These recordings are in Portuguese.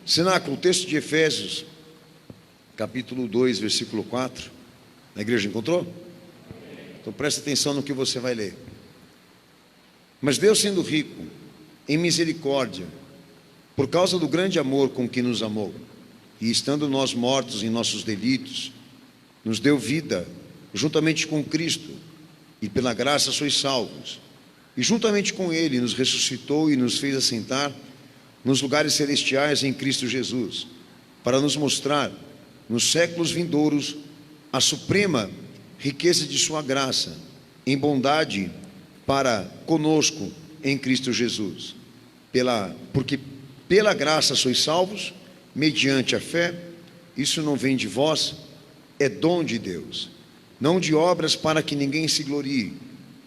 Cenáculo, o texto de Efésios, capítulo 2, versículo 4. A igreja encontrou? Então preste atenção no que você vai ler. Mas Deus, sendo rico em misericórdia, por causa do grande amor com que nos amou, e estando nós mortos em nossos delitos, nos deu vida juntamente com Cristo, e pela graça sois salvos. E juntamente com Ele nos ressuscitou e nos fez assentar nos lugares celestiais em Cristo Jesus, para nos mostrar nos séculos vindouros a suprema riqueza de sua graça, em bondade para conosco em Cristo Jesus. Porque pela graça sois salvos, mediante a fé. Isso não vem de vós, é dom de Deus, não de obras para que ninguém se glorie,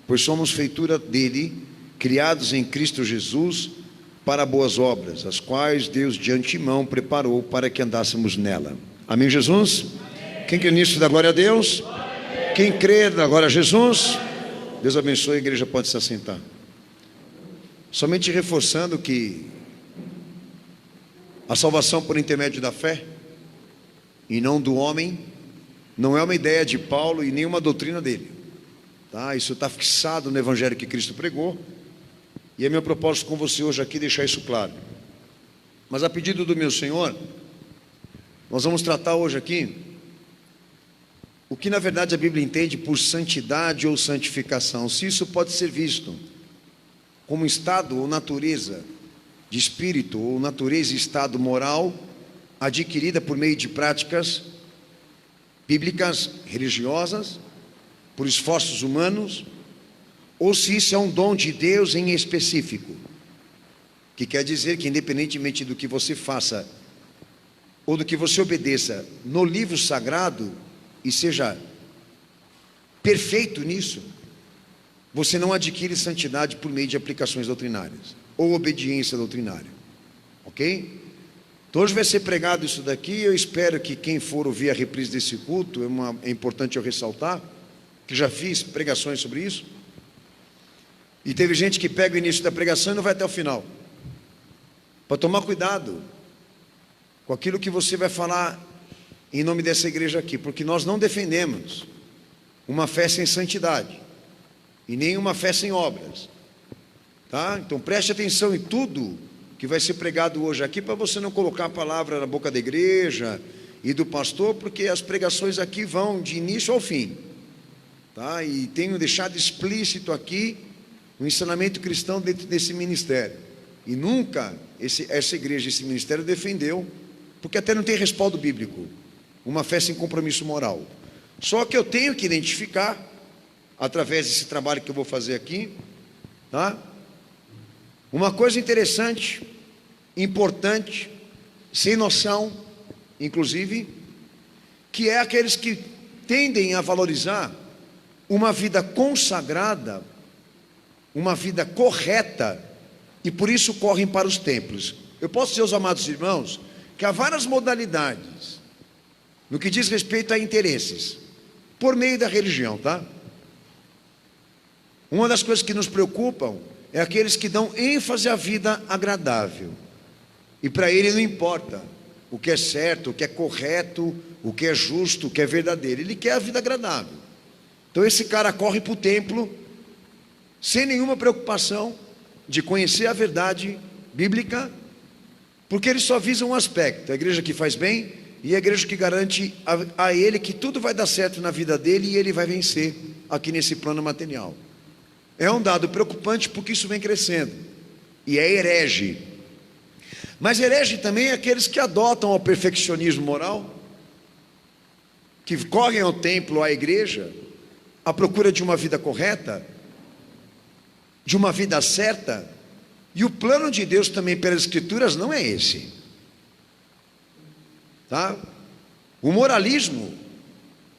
pois somos feitura dele, criados em Cristo Jesus para boas obras, as quais Deus de antemão preparou para que andássemos nela. Amém, Jesus? Amém. Quem crê nisso, dá glória a Deus? Amém. Quem crê, dá glória a Jesus? Deus abençoe, a igreja pode se assentar. Somente reforçando que a salvação por intermédio da fé, e não do homem, não é uma ideia de Paulo e nem uma doutrina dele, tá? Isso está fixado no evangelho que Cristo pregou, e é meu propósito com você hoje aqui deixar isso claro. Mas a pedido do meu Senhor, nós vamos tratar hoje aqui o que na verdade a Bíblia entende por santidade ou santificação, se isso pode ser visto como estado ou natureza de espírito, ou natureza e estado moral adquirida por meio de práticas bíblicas, religiosas, por esforços humanos, ou se isso é um dom de Deus em específico, que quer dizer que independentemente do que você faça ou do que você obedeça no livro sagrado e seja perfeito nisso, você não adquire santidade por meio de aplicações doutrinárias ou obediência doutrinária, ok? Então hoje vai ser pregado isso daqui. Eu espero que quem for ouvir a reprise desse culto, é importante eu ressaltar que já fiz pregações sobre isso, e teve gente que pega o início da pregação e não vai até o final, para tomar cuidado com aquilo que você vai falar em nome dessa igreja aqui, porque nós não defendemos uma fé sem santidade e nem uma fé sem obras, tá? Então preste atenção em tudo que vai ser pregado hoje aqui, para você não colocar a palavra na boca da igreja e do pastor, porque as pregações aqui vão de início ao fim, tá? E tenho deixado explícito aqui o ensinamento cristão dentro desse ministério, e nunca essa igreja, esse ministério defendeu, porque até não tem respaldo bíblico, uma fé sem compromisso moral. Só que eu tenho que identificar, através desse trabalho que eu vou fazer aqui, tá? Uma coisa interessante, importante, sem noção, inclusive, que é aqueles que tendem a valorizar uma vida consagrada, uma vida correta, e por isso correm para os templos. Eu posso dizer aos amados irmãos que há várias modalidades no que diz respeito a interesses por meio da religião, tá? Uma das coisas que nos preocupam é aqueles que dão ênfase à vida agradável, e para ele não importa o que é certo, o que é correto, o que é justo, o que é verdadeiro, ele quer a vida agradável. Então esse cara corre para o templo sem nenhuma preocupação de conhecer a verdade bíblica, porque ele só visa um aspecto: a igreja que faz bem e a igreja que garante a ele que tudo vai dar certo na vida dele e ele vai vencer aqui nesse plano material. É um dado preocupante, porque isso vem crescendo, e é herege. Mas herege também é aqueles que adotam o perfeccionismo moral, que correm ao templo, à igreja, à procura de uma vida correta, de uma vida certa, e o plano de Deus também pelas Escrituras não é esse, tá? O moralismo,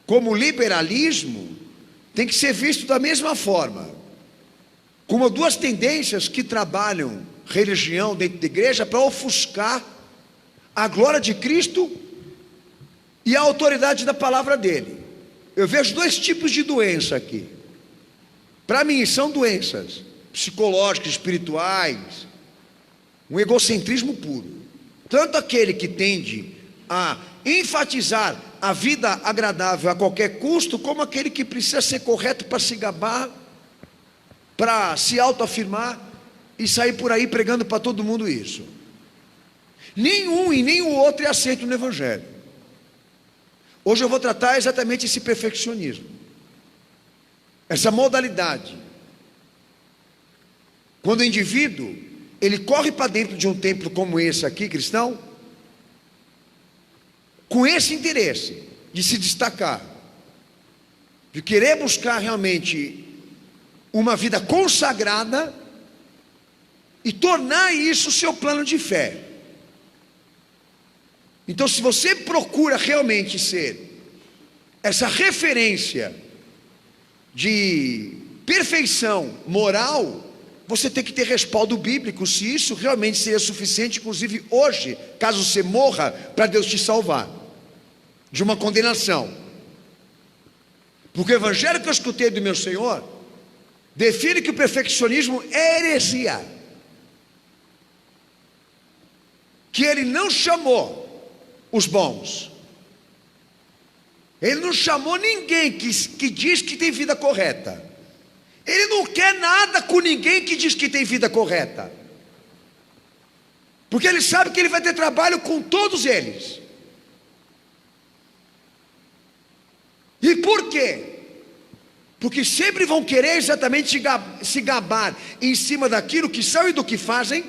como o liberalismo, tem que ser visto da mesma forma, como duas tendências que trabalham religião dentro da igreja para ofuscar a glória de Cristo e a autoridade da palavra dele. Eu vejo dois tipos de doença aqui. Para mim são doenças psicológicas, espirituais, um egocentrismo puro. Tanto aquele que tende a enfatizar a vida agradável a qualquer custo, como aquele que precisa ser correto para se gabar, para se autoafirmar e sair por aí pregando para todo mundo isso. Nenhum e nem o outro é aceito no Evangelho. Hoje eu vou tratar exatamente esse perfeccionismo, essa modalidade. Quando o indivíduo, ele corre para dentro de um templo como esse aqui, cristão, com esse interesse de se destacar, de querer buscar realmente uma vida consagrada e tornar isso seu plano de fé. Então, se você procura realmente ser essa referência de perfeição moral, você tem que ter respaldo bíblico, se isso realmente seria suficiente, inclusive hoje, caso você morra, para Deus te salvar de uma condenação. Porque o evangelho que eu escutei do meu Senhor define que o perfeccionismo é heresia, que ele não chamou os bons, ele não chamou ninguém que diz que tem vida correta. Ele não quer nada com ninguém que diz que tem vida correta, porque ele sabe que ele vai ter trabalho com todos eles. E por quê? Porque sempre vão querer exatamente se gabar em cima daquilo que são e do que fazem,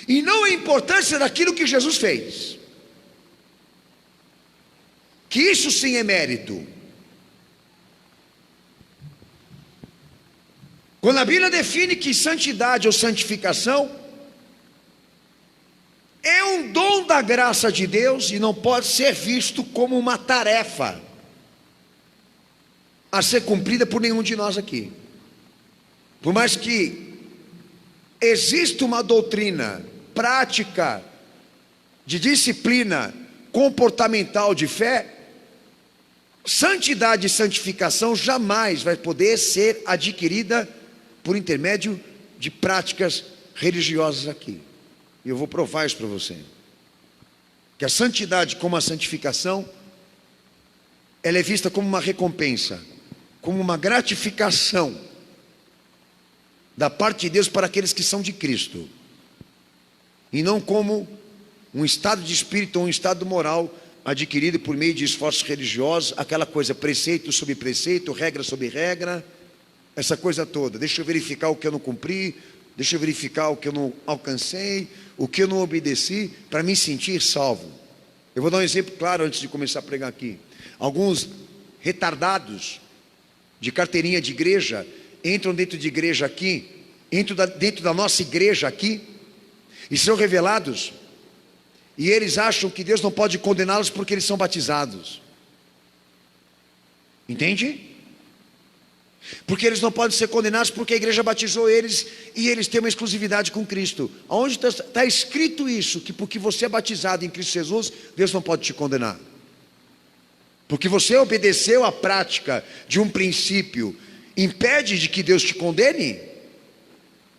e não a importância daquilo que Jesus fez, que isso sim é mérito. Quando a Bíblia define que santidade ou santificação é um dom da graça de Deus e não pode ser visto como uma tarefa a ser cumprida por nenhum de nós aqui. Por mais que exista uma doutrina prática de disciplina comportamental de fé, santidade e santificação jamais vai poder ser adquirida por intermédio de práticas religiosas aqui. E eu vou provar isso para você, que a santidade como a santificação, ela é vista como uma recompensa, como uma gratificação da parte de Deus para aqueles que são de Cristo, e não como um estado de espírito ou um estado moral adquirido por meio de esforços religiosos, aquela coisa, preceito sobre preceito, regra sobre regra, essa coisa toda. Deixa eu verificar o que eu não cumpri, deixa eu verificar o que eu não alcancei, o que eu não obedeci, para me sentir salvo. Eu vou dar um exemplo claro antes de começar a pregar aqui. Alguns retardados de carteirinha de igreja entram dentro de igreja aqui, dentro da nossa igreja aqui, e são revelados, e eles acham que Deus não pode condená-los porque eles são batizados. Entende? Porque eles não podem ser condenados porque a igreja batizou eles e eles têm uma exclusividade com Cristo. Aonde está escrito isso? Que porque você é batizado em Cristo Jesus, Deus não pode te condenar. Porque você obedeceu à prática de um princípio, impede de que Deus te condene?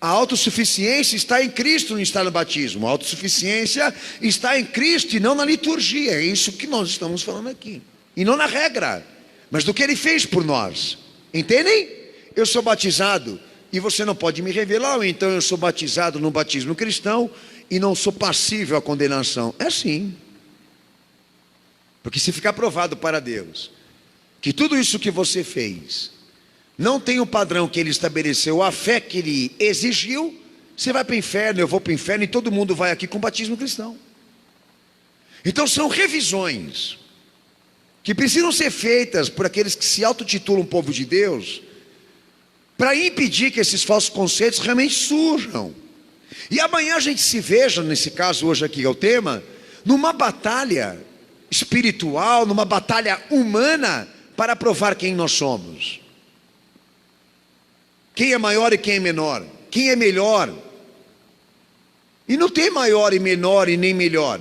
A autossuficiência está em Cristo, não está no batismo. A autossuficiência está em Cristo e não na liturgia. É isso que nós estamos falando aqui. E não na regra, mas do que Ele fez por nós. Entendem? Eu sou batizado e você não pode me revelar, ou então eu sou batizado no batismo cristão e não sou passível à condenação. É assim. Porque se ficar provado para Deus que tudo isso que você fez não tem o padrão que Ele estabeleceu, a fé que Ele exigiu, você vai para o inferno, eu vou para o inferno e todo mundo vai aqui com batismo cristão. Então são revisões que precisam ser feitas por aqueles que se autotitulam povo de Deus, para impedir que esses falsos conceitos realmente surjam. E amanhã a gente se veja, nesse caso hoje aqui é o tema, numa batalha espiritual, numa batalha humana, para provar quem nós somos. Quem é maior e quem é menor, quem é melhor. E não tem maior e menor e nem melhor,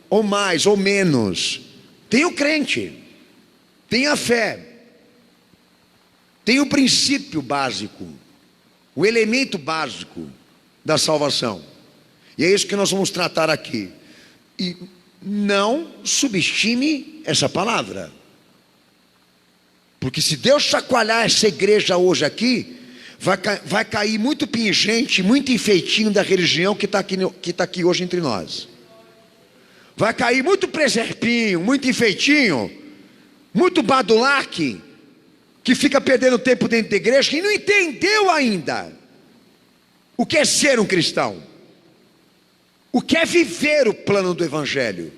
ou mais ou menos. Tem o crente, tem a fé, tem o princípio básico, o elemento básico da salvação. E é isso que nós vamos tratar aqui. E não subestime essa palavra. Porque se Deus chacoalhar essa igreja hoje aqui, vai cair muito pingente, muito enfeitinho da religião que está aqui hoje entre nós. Vai cair muito preserpinho, muito enfeitinho, muito badulaque, que fica perdendo tempo dentro da igreja e não entendeu ainda o que é ser um cristão, o que é viver o plano do evangelho,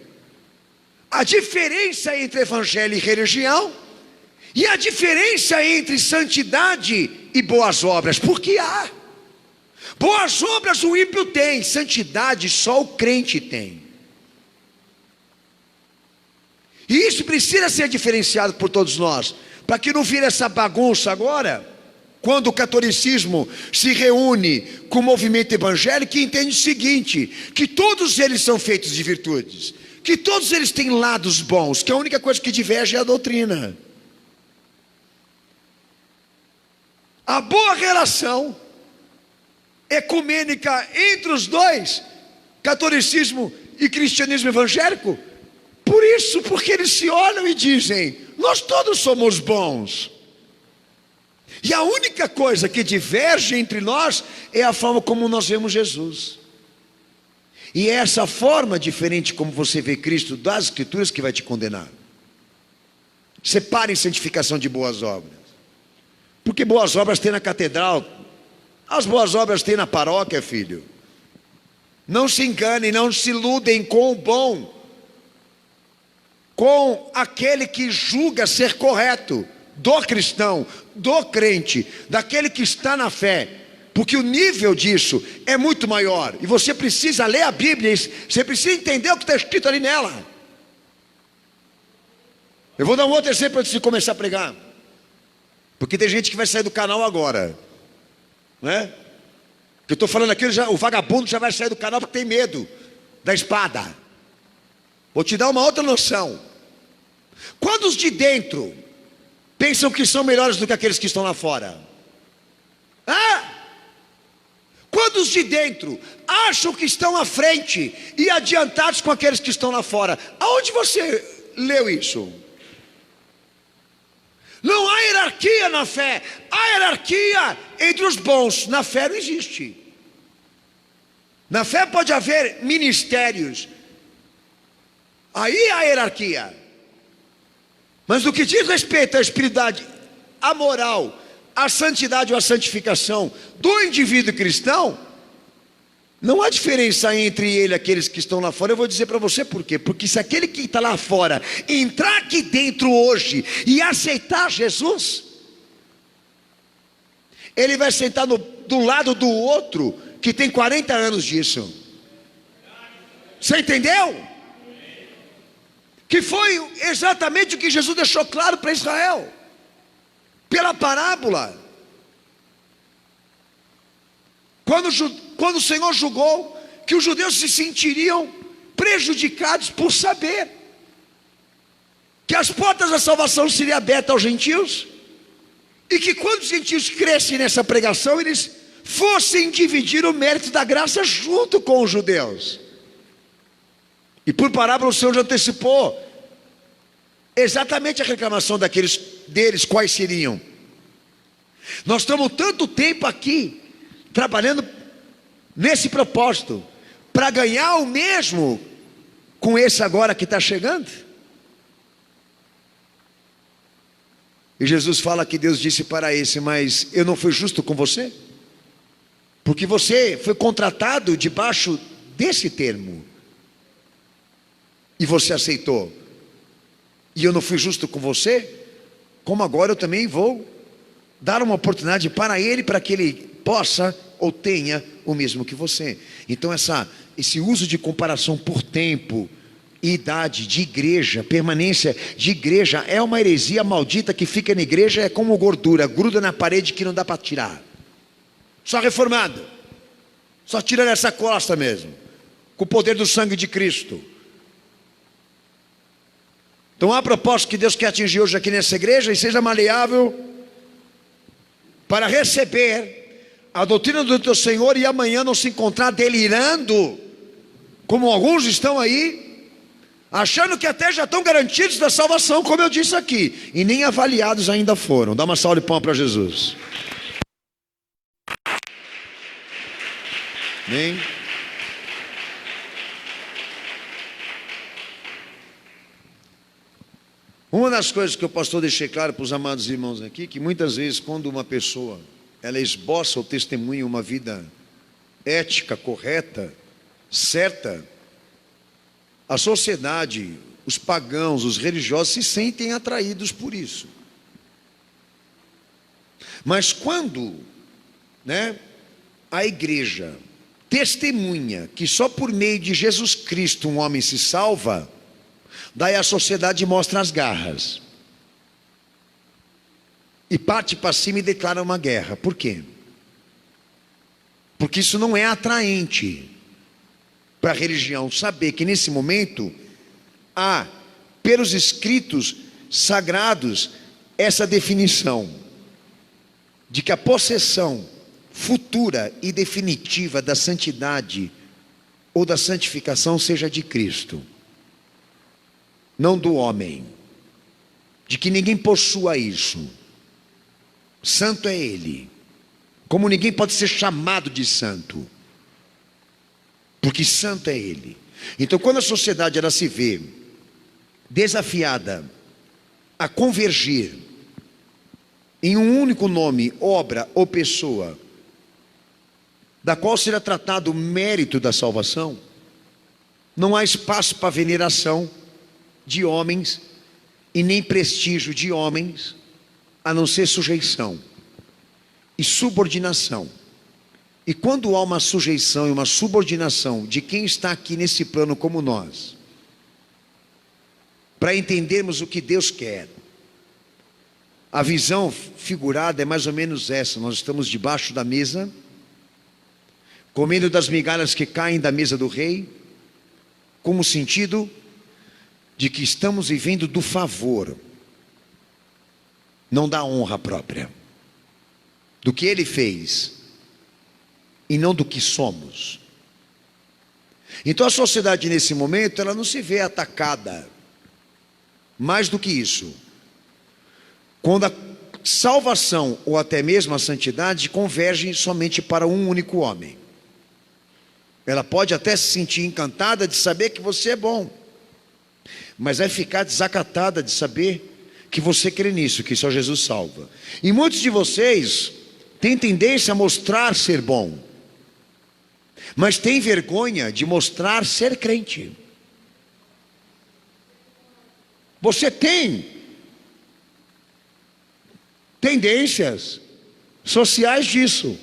a diferença entre evangelho e religião, e a diferença entre santidade e boas obras. Porque há boas obras, o ímpio tem, santidade só o crente tem. E isso precisa ser diferenciado por todos nós, para que não vire essa bagunça agora, quando o catolicismo se reúne com o movimento evangélico, que entende o seguinte: que todos eles são feitos de virtudes, que todos eles têm lados bons, que a única coisa que diverge é a doutrina. A boa relação ecumênica entre os dois, catolicismo e cristianismo evangélico, porque eles se olham e dizem: nós todos somos bons. E a única coisa que diverge entre nós é a forma como nós vemos Jesus. E é essa forma diferente como você vê Cristo das Escrituras que vai te condenar. Separe santificação de boas obras. Porque boas obras tem na catedral, as boas obras tem na paróquia, filho. Não se enganem, não se iludem com o bom, com aquele que julga ser correto, do cristão, do crente, daquele que está na fé, porque o nível disso é muito maior, e você precisa ler a Bíblia, você precisa entender o que está escrito ali nela. Eu vou dar um outro exemplo antes de começar a pregar, porque tem gente que vai sair do canal agora, né? Que eu estou falando aqui, o vagabundo já vai sair do canal porque tem medo da espada. Vou te dar uma outra noção. Quando os de dentro pensam que são melhores do que aqueles que estão lá fora? Quando os de dentro acham que estão à frente e adiantados com aqueles que estão lá fora? Aonde você leu isso? Não há hierarquia na fé. Há hierarquia entre os bons. Na fé não existe. Na fé pode haver ministérios, aí há hierarquia. Mas no que diz respeito à espiritualidade, à moral, à santidade ou à santificação do indivíduo cristão, não há diferença entre ele e aqueles que estão lá fora. Eu vou dizer para você por quê. Porque se aquele que está lá fora entrar aqui dentro hoje e aceitar Jesus, ele vai sentar do lado do outro que tem 40 anos disso. Você entendeu? Que foi exatamente o que Jesus deixou claro para Israel, pela parábola. Quando o Senhor julgou que os judeus se sentiriam prejudicados por saber que as portas da salvação seriam abertas aos gentios, e que quando os gentios crescem nessa pregação, eles fossem dividir o mérito da graça junto com os judeus. E por parábola o Senhor já antecipou exatamente a reclamação deles, quais seriam. Nós estamos tanto tempo aqui trabalhando nesse propósito, para ganhar o mesmo com esse agora que está chegando. E Jesus fala que Deus disse para esse: mas eu não fui justo com você? Porque você foi contratado debaixo desse termo, e você aceitou, e eu não fui justo com você? Como agora eu também vou dar uma oportunidade para ele, para que ele possa ou tenha o mesmo que você. Então esse uso de comparação por tempo, idade, de igreja, permanência de igreja, é uma heresia maldita que fica na igreja, é como gordura, gruda na parede que não dá para tirar. Só reformado, só tira nessa costa mesmo, com o poder do sangue de Cristo. Então há propósito que Deus quer atingir hoje aqui nessa igreja, e seja maleável para receber a doutrina do teu Senhor, e amanhã não se encontrar delirando, como alguns estão aí, achando que até já estão garantidos da salvação, como eu disse aqui, e nem avaliados ainda foram. Dá uma salva de palmas para Jesus. Amém? Uma das coisas que o pastor deixei claro para os amados irmãos aqui, que muitas vezes quando uma pessoa, ela esboça ou testemunha uma vida ética, correta, certa, a sociedade, os pagãos, os religiosos se sentem atraídos por isso. Mas quando, a igreja testemunha que só por meio de Jesus Cristo um homem se salva, daí a sociedade mostra as garras e parte para cima e declara uma guerra. Por quê? Porque isso não é atraente para a religião saber que nesse momento há, pelos escritos sagrados, essa definição de que a possessão futura e definitiva da santidade ou da santificação seja de Cristo, não do homem, de que ninguém possua isso. Santo é Ele, como ninguém pode ser chamado de santo, porque santo é Ele. Então quando a sociedade ela se vê desafiada a convergir em um único nome, obra ou pessoa, da qual será tratado o mérito da salvação, não há espaço para veneração de homens e nem prestígio de homens, a não ser sujeição e subordinação. E quando há uma sujeição e uma subordinação de quem está aqui nesse plano como nós, para entendermos o que Deus quer, a visão figurada é mais ou menos essa: nós estamos debaixo da mesa, comendo das migalhas que caem da mesa do rei, como sentido de que estamos vivendo do favor, não da honra própria, do que Ele fez, e não do que somos. Então a sociedade nesse momento, ela não se vê atacada, mais do que isso, quando a salvação, ou até mesmo a santidade, convergem somente para um único homem. Ela pode até se sentir encantada de saber que você é bom, mas vai ficar desacatada de saber que você crê nisso, que só Jesus salva. E muitos de vocês têm tendência a mostrar ser bom, mas têm vergonha de mostrar ser crente. Você tem tendências sociais disso,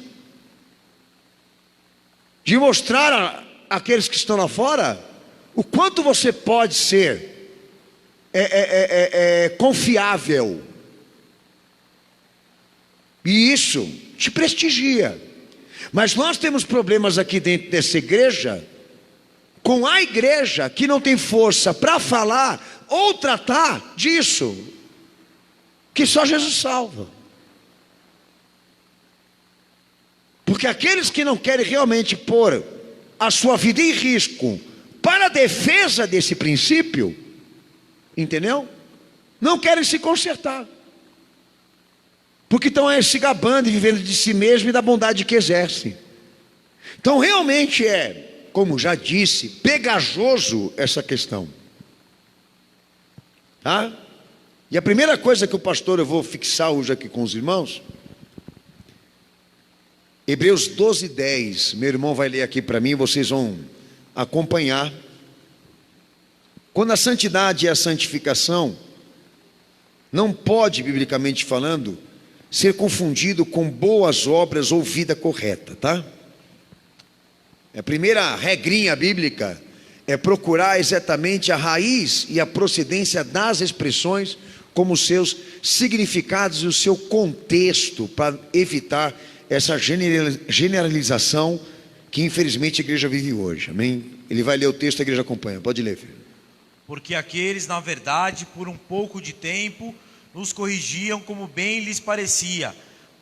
de mostrar àqueles que estão lá fora o quanto você pode ser confiável, e isso te prestigia. Mas nós temos problemas aqui dentro dessa igreja, com a igreja que não tem força para falar ou tratar disso, que só Jesus salva. Porque aqueles que não querem realmente pôr a sua vida em risco para a defesa desse princípio, entendeu? Não querem se consertar, porque estão aí se gabando e vivendo de si mesmo e da bondade que exercem. Então realmente é, como já disse, pegajoso essa questão, tá? E a primeira coisa que o pastor, eu vou fixar hoje aqui com os irmãos, Hebreus 12:10, meu irmão vai ler aqui para mim, vocês vão acompanhar. Quando a santidade e a santificação não pode, biblicamente falando, ser confundido com boas obras ou vida correta, tá? A primeira regrinha bíblica é procurar exatamente a raiz e a procedência das expressões, como os seus significados e o seu contexto, para evitar essa generalização que infelizmente a igreja vive hoje, amém? Ele vai ler o texto, a igreja acompanha, pode ler, filho. Porque aqueles, na verdade, por um pouco de tempo, nos corrigiam como bem lhes parecia,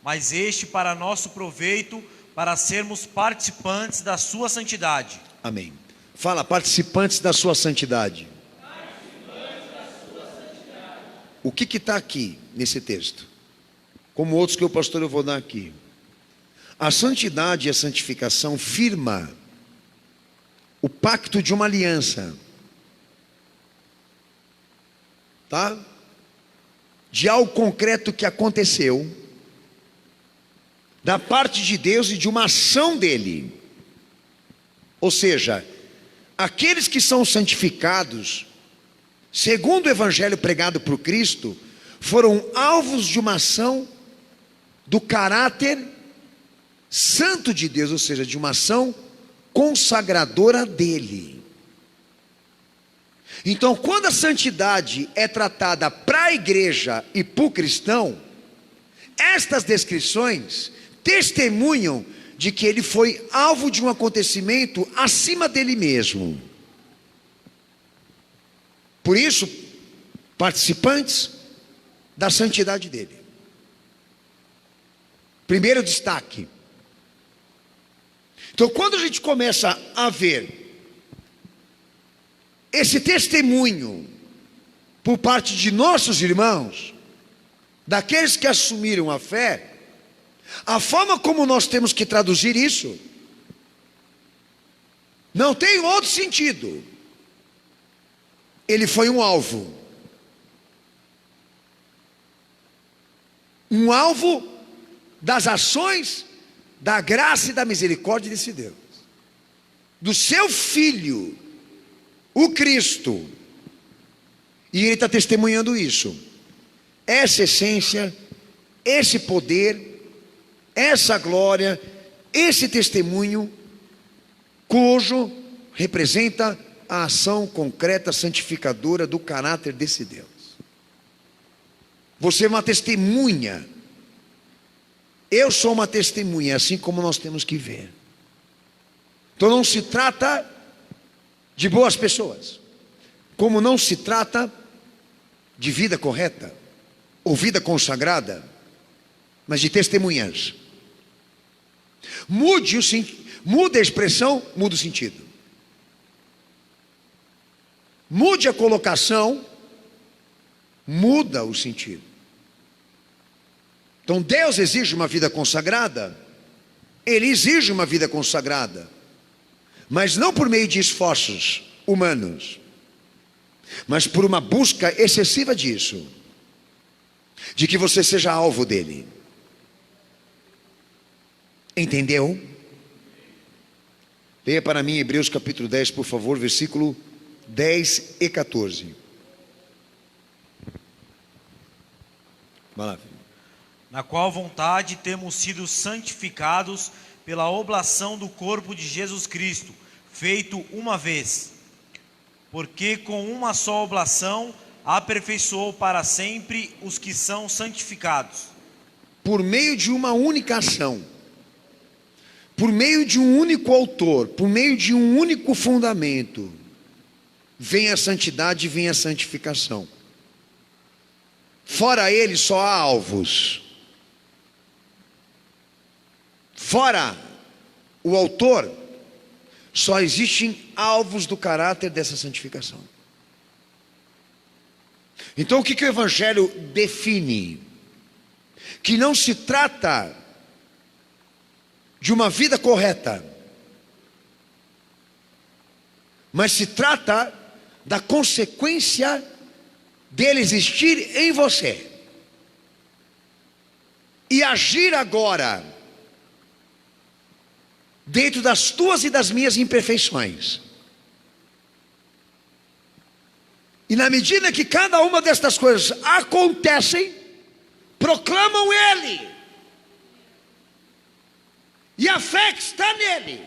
mas este para nosso proveito, para sermos participantes da sua santidade. Amém. Fala, participantes da sua santidade. o que está aqui nesse texto? Como outros que o pastor eu vou dar aqui. A santidade e a santificação firma o pacto de uma aliança. Tá? De algo concreto que aconteceu, da parte de Deus e de uma ação dele. Ou seja, aqueles que são santificados, segundo o evangelho pregado por Cristo, foram alvos de uma ação do caráter santo de Deus, ou seja, de uma ação consagradora dele. Então, quando a santidade é tratada para a igreja e para o cristão, estas descrições testemunham de que ele foi alvo de um acontecimento acima dele mesmo. Por isso, participantes da santidade dele. Primeiro destaque. Então, quando a gente começa a ver esse testemunho por parte de nossos irmãos, daqueles que assumiram a fé, a forma como nós temos que traduzir isso não tem outro sentido. Ele foi um alvo. Um alvo das ações, da graça e da misericórdia desse Deus. Do seu Filho, o Cristo. E ele está testemunhando isso. Essa essência, esse poder, essa glória, esse testemunho, cujo representa a ação concreta santificadora do caráter desse Deus. Você é uma testemunha. Eu sou uma testemunha, assim como nós temos que ver. Então não se trata de boas pessoas, como não se trata de vida correta ou vida consagrada, mas de testemunhas. Muda a expressão, muda o sentido. Mude a colocação, muda o sentido. Então Deus exige uma vida consagrada, Ele exige uma vida consagrada, mas não por meio de esforços humanos, mas por uma busca excessiva disso, de que você seja alvo dele. Entendeu? Leia para mim Hebreus capítulo 10, por favor, versículo 10 e 14. Vai lá, filho. Na qual vontade temos sido santificados pela oblação do corpo de Jesus Cristo, feito uma vez, porque com uma só oblação aperfeiçoou para sempre os que são santificados. Por meio de uma única ação, por meio de um único autor, por meio de um único fundamento, vem a santidade e vem a santificação. Fora ele só há alvos. Fora o autor, só existem alvos do caráter dessa santificação. Então o que o Evangelho define? Que não se trata de uma vida correta, mas se trata da consequência dele existir em você e agir agora dentro das tuas e das minhas imperfeições. E na medida que cada uma destas coisas acontecem, proclamam ele, e a fé que está nele,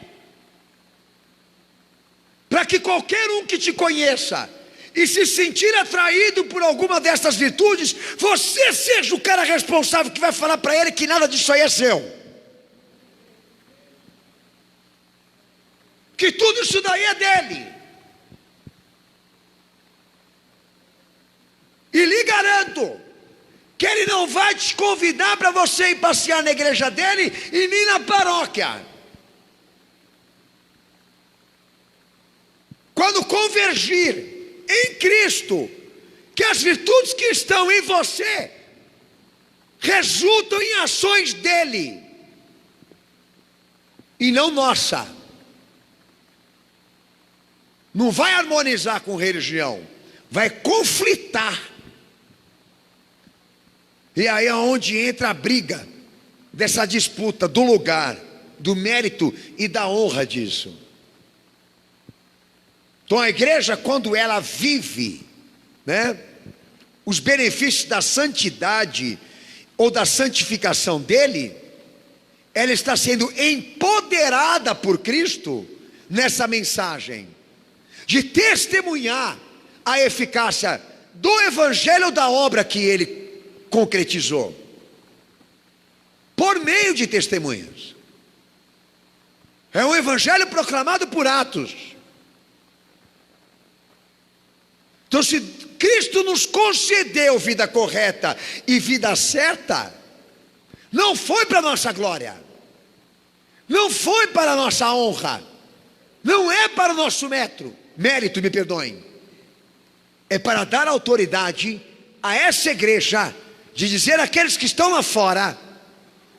para que qualquer um que te conheça e se sentir atraído por alguma destas virtudes, você seja o cara responsável que vai falar para ele que nada disso aí é seu, que tudo isso daí é dele. E lhe garanto que ele não vai te convidar para você ir passear na igreja dele e nem na paróquia. Quando convergir em Cristo que as virtudes que estão em você resultam em ações dele e não nossa. Não vai harmonizar com religião, vai conflitar. E aí é onde entra a briga dessa disputa do lugar, do mérito e da honra disso. Então a igreja, quando ela vive, né, os benefícios da santidade ou da santificação dele, ela está sendo empoderada por Cristo nessa mensagem de testemunhar a eficácia do evangelho, da obra que ele concretizou por meio de testemunhas. É um evangelho proclamado por Atos. Então, se Cristo nos concedeu vida correta e vida certa, não foi para nossa glória, não foi para a nossa honra, não é para o nosso mérito, me perdoem. É para dar autoridade a essa igreja, de dizer àqueles que estão lá fora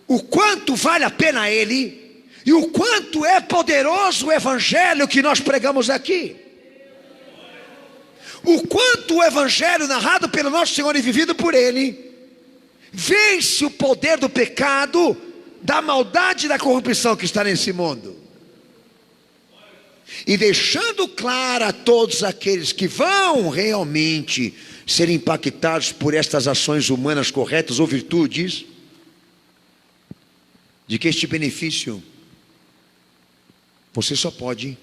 o quanto vale a pena ele e o quanto é poderoso o evangelho que nós pregamos aqui. O quanto o evangelho narrado pelo nosso Senhor e vivido por ele vence o poder do pecado, da maldade e da corrupção que está nesse mundo, e deixando claro a todos aqueles que vão realmente ser impactados por estas ações humanas corretas ou virtudes, de que este benefício você só pode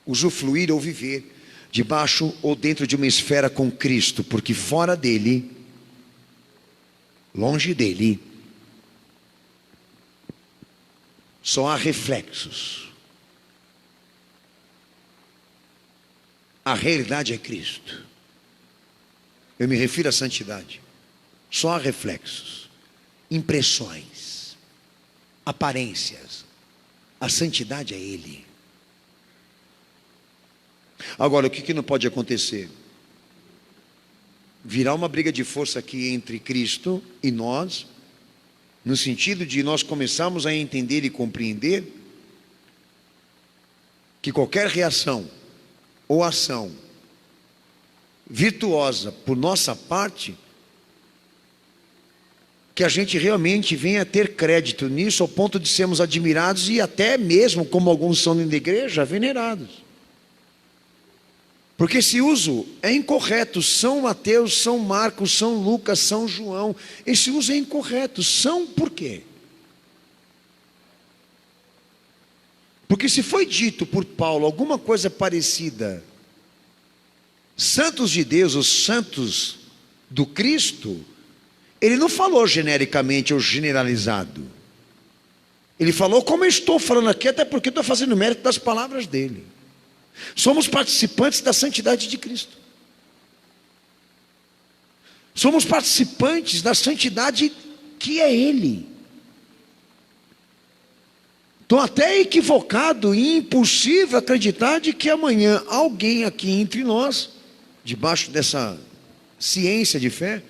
usufruir ou viver debaixo ou dentro de uma esfera com Cristo, porque fora dele, longe dele, só há reflexos. A realidade é Cristo. Eu me refiro à santidade. Só há reflexos, impressões, aparências. A santidade é Ele. Agora, o que não pode acontecer? Virar uma briga de força aqui entre Cristo e nós, no sentido de nós começarmos a entender e compreender que qualquer reação ou ação virtuosa por nossa parte, que a gente realmente venha a ter crédito nisso, ao ponto de sermos admirados e até mesmo, como alguns são dentro da igreja, venerados. Porque esse uso é incorreto. São Mateus, São Marcos, São Lucas, São João, esse uso é incorreto. São por quê? Porque se foi dito por Paulo alguma coisa parecida, santos de Deus, os santos do Cristo, ele não falou genericamente ou generalizado. Ele falou como eu estou falando aqui, até porque estou fazendo mérito das palavras dele. Somos participantes da santidade de Cristo. Somos participantes da santidade que é Ele. Estou até equivocado e impossível acreditar de que amanhã alguém aqui entre nós, debaixo dessa ciência de fé,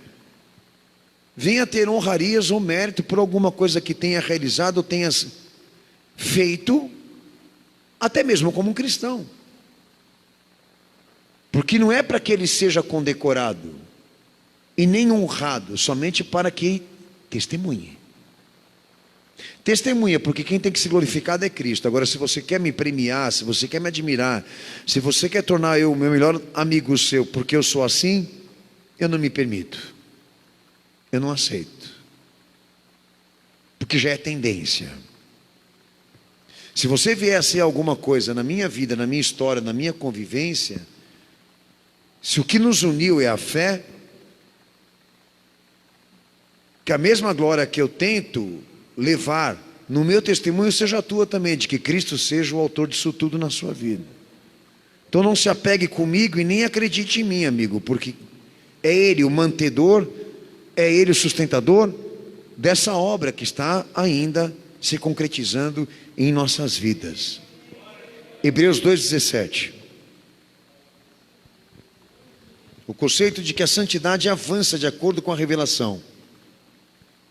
venha ter honrarias ou mérito por alguma coisa que tenha realizado ou tenha feito, até mesmo como um cristão. Porque não é para que ele seja condecorado e nem honrado, somente para que testemunhe. Testemunha, porque quem tem que ser glorificado é Cristo. Agora, se você quer me premiar, se você quer me admirar, se você quer tornar eu o meu melhor amigo seu, porque eu sou assim, eu não me permito. Eu não aceito. Porque já é tendência. Se você vier a ser alguma coisa na minha vida, na minha história, na minha convivência, se o que nos uniu é a fé, que a mesma glória que eu tento levar no meu testemunho seja a tua também, de que Cristo seja o autor disso tudo na sua vida. Então não se apegue comigo e nem acredite em mim, amigo, porque é Ele o mantedor, é Ele o sustentador dessa obra que está ainda se concretizando em nossas vidas. Hebreus 2,17. O conceito de que a santidade avança de acordo com a revelação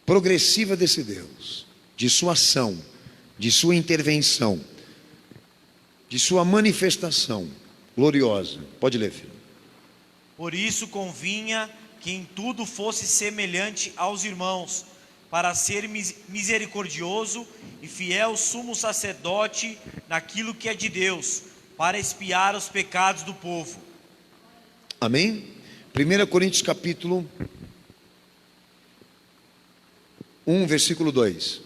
progressiva desse Deus, de sua ação, de sua intervenção, de sua manifestação gloriosa. Pode ler, filho. Por isso convinha que em tudo fosse semelhante aos irmãos, para ser misericordioso e fiel sumo sacerdote naquilo que é de Deus, para expiar os pecados do povo. Amém? 1 Coríntios capítulo 1, versículo 2.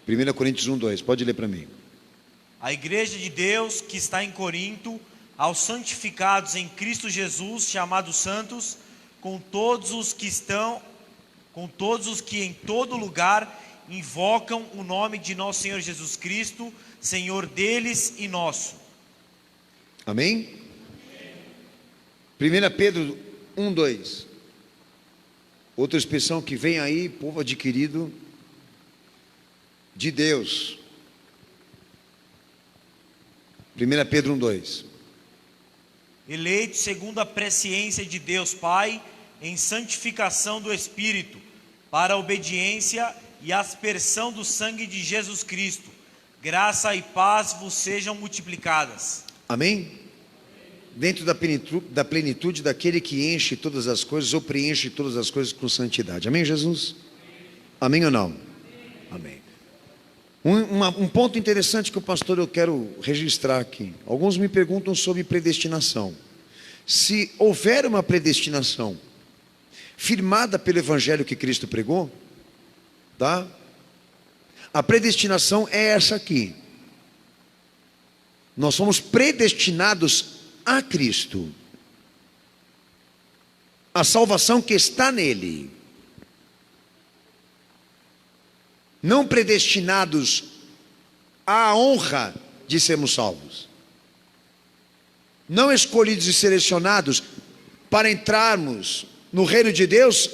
Primeira Coríntios 1, 2. Pode ler para mim. A igreja de Deus que está em Corinto, aos santificados em Cristo Jesus, chamados santos, com todos os que em todo lugar invocam o nome de nosso Senhor Jesus Cristo, Senhor deles e nosso. Amém? 1 Pedro 1, 2. Outra expressão que vem aí, povo adquirido de Deus. 1 Pedro 1, 2. Eleito segundo a presciência de Deus Pai, em santificação do Espírito, para a obediência e aspersão do sangue de Jesus Cristo, graça e paz vos sejam multiplicadas. Amém? Dentro da plenitude daquele que enche todas as coisas, ou preenche todas as coisas com santidade. Amém, Jesus? Amém ou não? Amém. Um ponto interessante que o pastor eu quero registrar aqui. Alguns me perguntam sobre predestinação. Se houver uma predestinação firmada pelo evangelho que Cristo pregou, tá? A predestinação é essa aqui. Nós somos predestinados a Cristo. A salvação que está nele. Não predestinados à honra de sermos salvos. Não escolhidos e selecionados para entrarmos no reino de Deus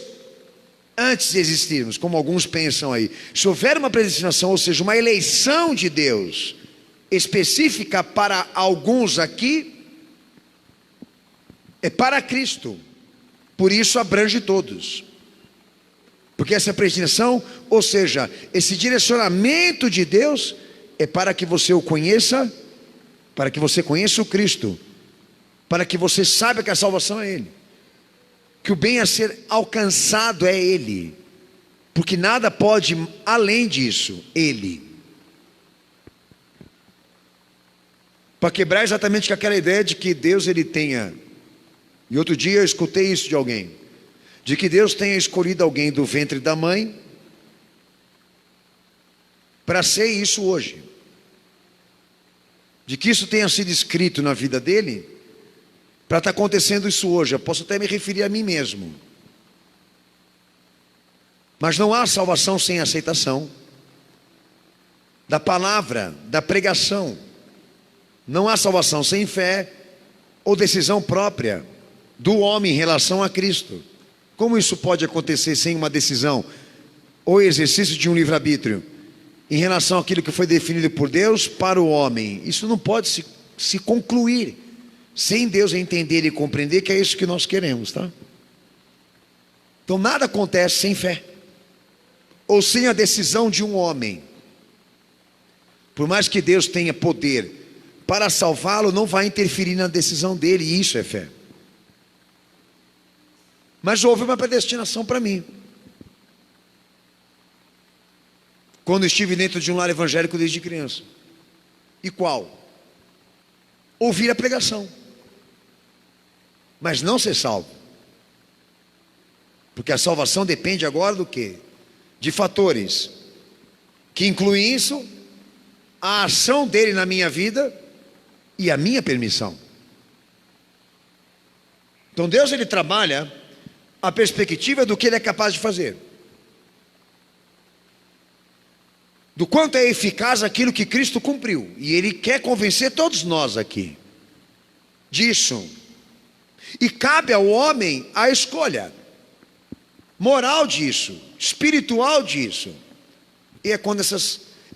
antes de existirmos, como alguns pensam aí. Se houver uma predestinação, ou seja, uma eleição de Deus específica para alguns aqui, é para Cristo. Por isso abrange todos. Porque essa predestinação, ou seja, esse direcionamento de Deus é para que você o conheça, para que você conheça o Cristo, para que você saiba que a salvação é Ele, que o bem a ser alcançado é Ele, porque nada pode além disso, Ele. Para quebrar exatamente com aquela ideia de que Deus Ele tenha, e outro dia eu escutei isso de alguém, de que Deus tenha escolhido alguém do ventre da mãe para ser isso hoje, de que isso tenha sido escrito na vida dele para estar acontecendo isso hoje. Eu posso até me referir a mim mesmo, mas não há salvação sem aceitação da palavra, da pregação. Não há salvação sem fé ou decisão própria do homem em relação a Cristo. Como isso pode acontecer sem uma decisão ou exercício de um livre-arbítrio em relação àquilo que foi definido por Deus para o homem? Isso não pode se concluir sem Deus entender e compreender que é isso que nós queremos, tá? Então nada acontece sem fé ou sem a decisão de um homem. Por mais que Deus tenha poder para salvá-lo, não vai interferir na decisão dele, e isso é fé. Mas houve uma predestinação para mim. Quando estive dentro de um lar evangélico desde criança. E qual? Ouvir a pregação, mas não ser salvo. Porque a salvação depende agora do quê? De fatores que incluem isso, a ação dele na minha vida e a minha permissão. Então Deus ele trabalha a perspectiva do que ele é capaz de fazer, do quanto é eficaz aquilo que Cristo cumpriu, e ele quer convencer todos nós aqui disso. E cabe ao homem a escolha moral disso, espiritual disso. E é quando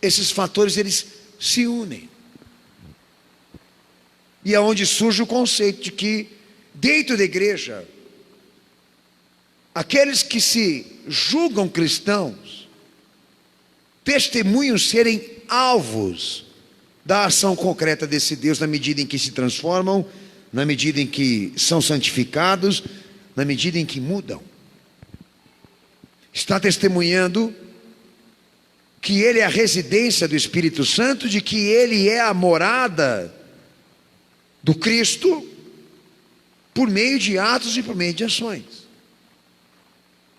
esses fatores eles se unem. E é onde surge o conceito de que dentro da igreja, aqueles que se julgam cristãos testemunham serem alvos da ação concreta desse Deus, na medida em que se transformam, na medida em que são santificados, na medida em que mudam. Está testemunhando que Ele é a residência do Espírito Santo, de que Ele é a morada do Cristo, por meio de atos e por meio de ações.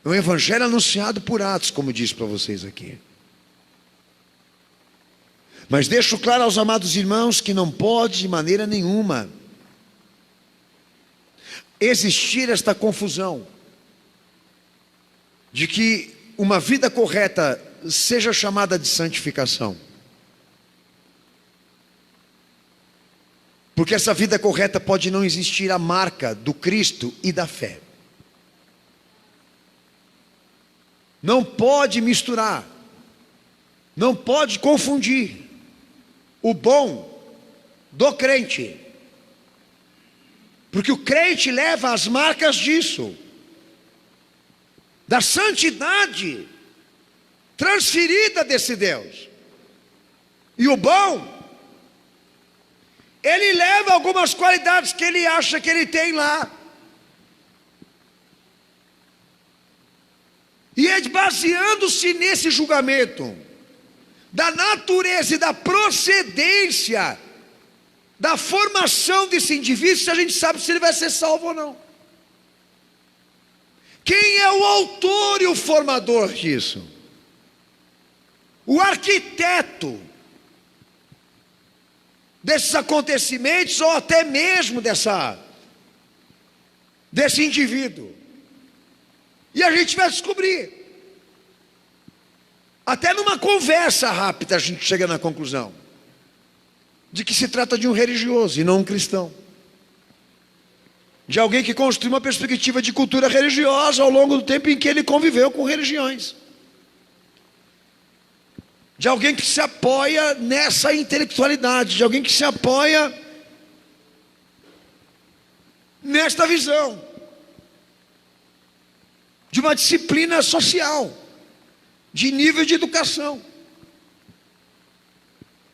É um evangelho anunciado por atos, como disse para vocês aqui. Mas deixo claro aos amados irmãos que não pode de maneira nenhuma existir esta confusão de que uma vida correta seja chamada de santificação. Porque essa vida correta pode não existir a marca do Cristo e da fé. Não pode misturar, não pode confundir o bom do crente, porque o crente leva as marcas disso, da santidade transferida desse Deus. E o bom, ele leva algumas qualidades que ele acha que ele tem lá. E é baseando-se nesse julgamento da natureza e da procedência da formação desse indivíduo, se a gente sabe se ele vai ser salvo ou não. Quem é o autor e o formador disso? O arquiteto desses acontecimentos, ou até mesmo desse indivíduo. E a gente vai descobrir. Até numa conversa rápida a gente chega na conclusão de que se trata de um religioso e não um cristão. De alguém que construiu uma perspectiva de cultura religiosa ao longo do tempo em que ele conviveu com religiões. De alguém que se apoia nessa intelectualidade, de alguém que se apoia nesta visão de uma disciplina social, de nível de educação,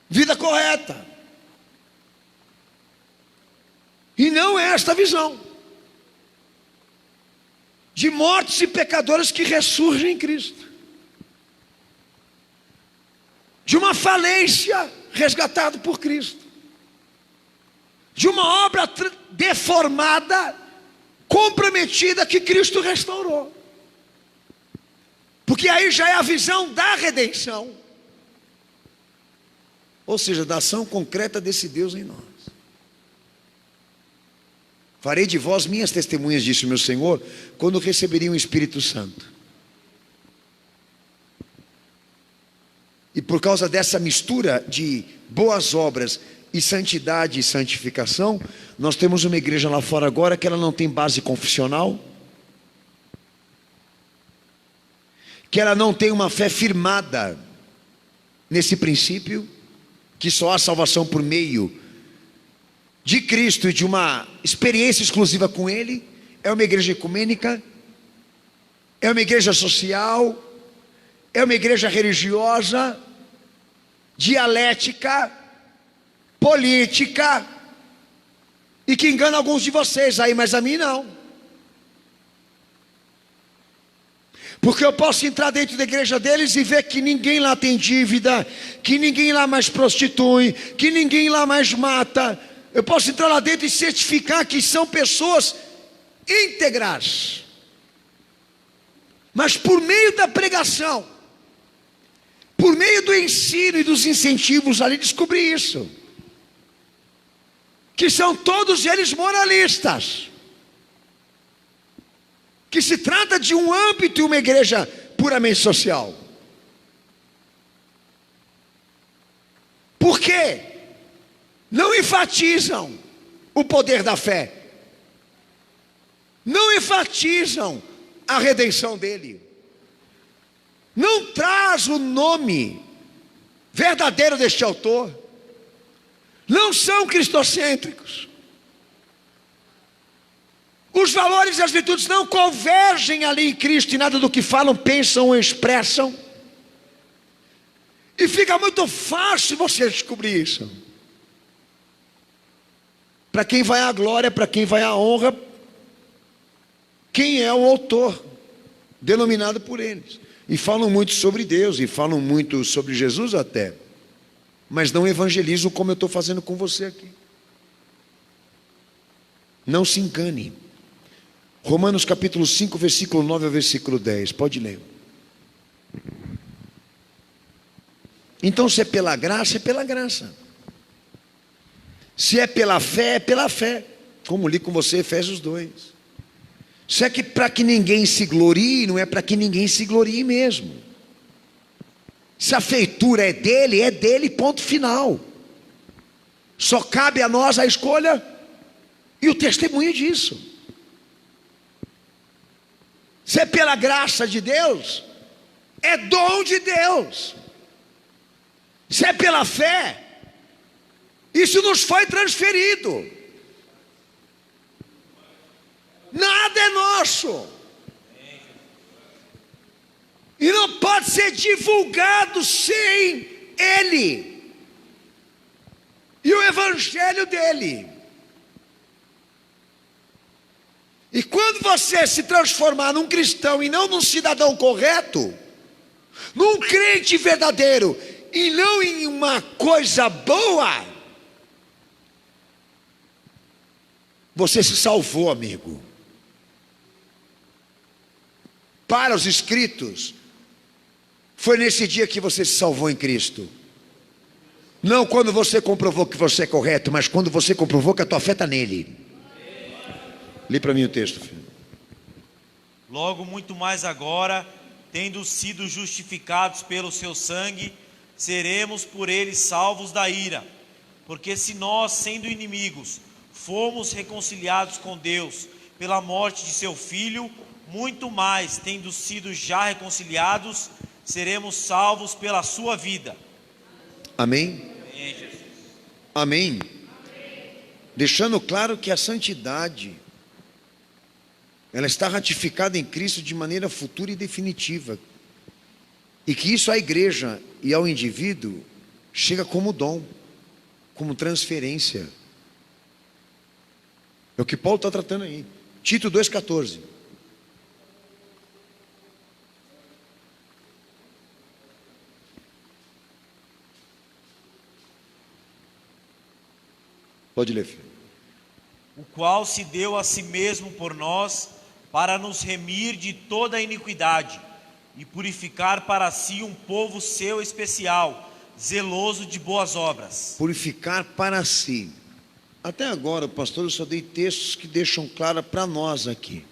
vida correta. E não é esta visão de mortos e pecadores que ressurgem em Cristo, de uma falência resgatado por Cristo, de uma obra deformada, comprometida, que Cristo restaurou. Porque aí já é a visão da redenção, ou seja, da ação concreta desse Deus em nós. Farei de vós minhas testemunhas, disse o meu Senhor, quando receberiam o Espírito Santo. E por causa dessa mistura de boas obras e santidade e santificação, nós temos uma igreja lá fora agora que ela não tem base confessional, que ela não tem uma fé firmada nesse princípio, que só há salvação por meio de Cristo e de uma experiência exclusiva com Ele. É uma igreja ecumênica, é uma igreja social, é uma igreja religiosa, dialética, política, e que engana alguns de vocês aí, mas a mim não. Porque eu posso entrar dentro da igreja deles e ver que ninguém lá tem dívida, que ninguém lá mais prostitui, que ninguém lá mais mata. Eu posso entrar lá dentro e certificar que são pessoas íntegras. Mas por meio da pregação, por meio do ensino e dos incentivos ali, descobri isso. Que são todos eles moralistas. Que se trata de um âmbito e uma igreja puramente social. Por quê? Não enfatizam o poder da fé. Não enfatizam a redenção dele. Não traz o nome verdadeiro deste autor não são cristocêntricos. Os valores e as virtudes não convergem ali em Cristo em nada do que falam, pensam ou expressam. E fica muito fácil você descobrir isso. Para quem vai a glória, para quem vai a honra, quem é o autor, denominado por eles. E falam muito sobre Deus, e falam muito sobre Jesus até, mas não evangelizam como eu estou fazendo com você aqui. Não se engane. Romanos capítulo 5, versículo 9 ao versículo 10, pode ler. Então, se é pela graça, é pela graça. Se é pela fé, é pela fé. Como li com você, Efésios 2. Se é que para que ninguém se glorie, não é para que ninguém se glorie mesmo. Se a feitura é dele, ponto final. Só cabe a nós a escolha e o testemunho disso. Se é pela graça de Deus, é dom de Deus. Se é pela fé, isso nos foi transferido. Nada é nosso. E não pode ser divulgado sem Ele e o Evangelho dele. E quando você se transformar num cristão e não num cidadão correto, num crente verdadeiro e não em uma coisa boa, você se salvou, amigo. Para os inscritos, foi nesse dia que você se salvou em Cristo. Não quando você comprovou que você é correto, mas quando você comprovou que a tua fé está nele. Lê para mim o texto, filho. Logo, muito mais agora, tendo sido justificados pelo seu sangue, seremos por ele salvos da ira. Porque se nós, sendo inimigos, fomos reconciliados com Deus pela morte de seu Filho, muito mais, tendo sido já reconciliados, seremos salvos pela sua vida. Amém? Amém, Jesus. Amém. Deixando claro que a santidade, ela está ratificada em Cristo de maneira futura e definitiva. E que isso à igreja e ao indivíduo chega como dom, como transferência. É o que Paulo está tratando aí. Tito 2,14. Pode ler, filho. O qual se deu a si mesmo por nós, para nos remir de toda a iniquidade e purificar para si um povo seu especial, zeloso de boas obras. Purificar para si. Até agora, pastor, eu só dei textos que deixam claro para nós aqui.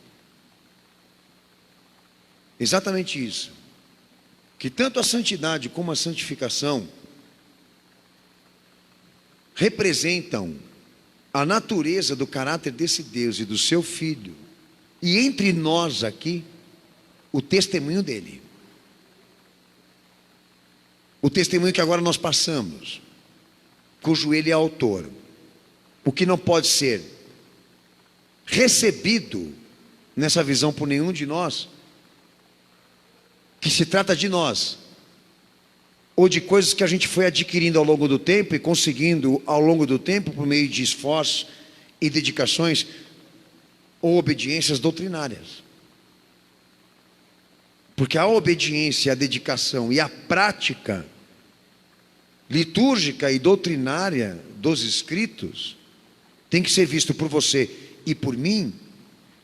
Exatamente isso. Que tanto a santidade como a santificação representam a natureza do caráter desse Deus e do seu Filho. E entre nós aqui, o testemunho dele. O testemunho que agora nós passamos, cujo ele é autor. O que não pode ser recebido nessa visão por nenhum de nós, que se trata de nós, ou de coisas que a gente foi adquirindo ao longo do tempo e conseguindo ao longo do tempo por meio de esforços e dedicações ou obediências doutrinárias. Porque a obediência, a dedicação e a prática litúrgica e doutrinária dos escritos tem que ser visto por você e por mim,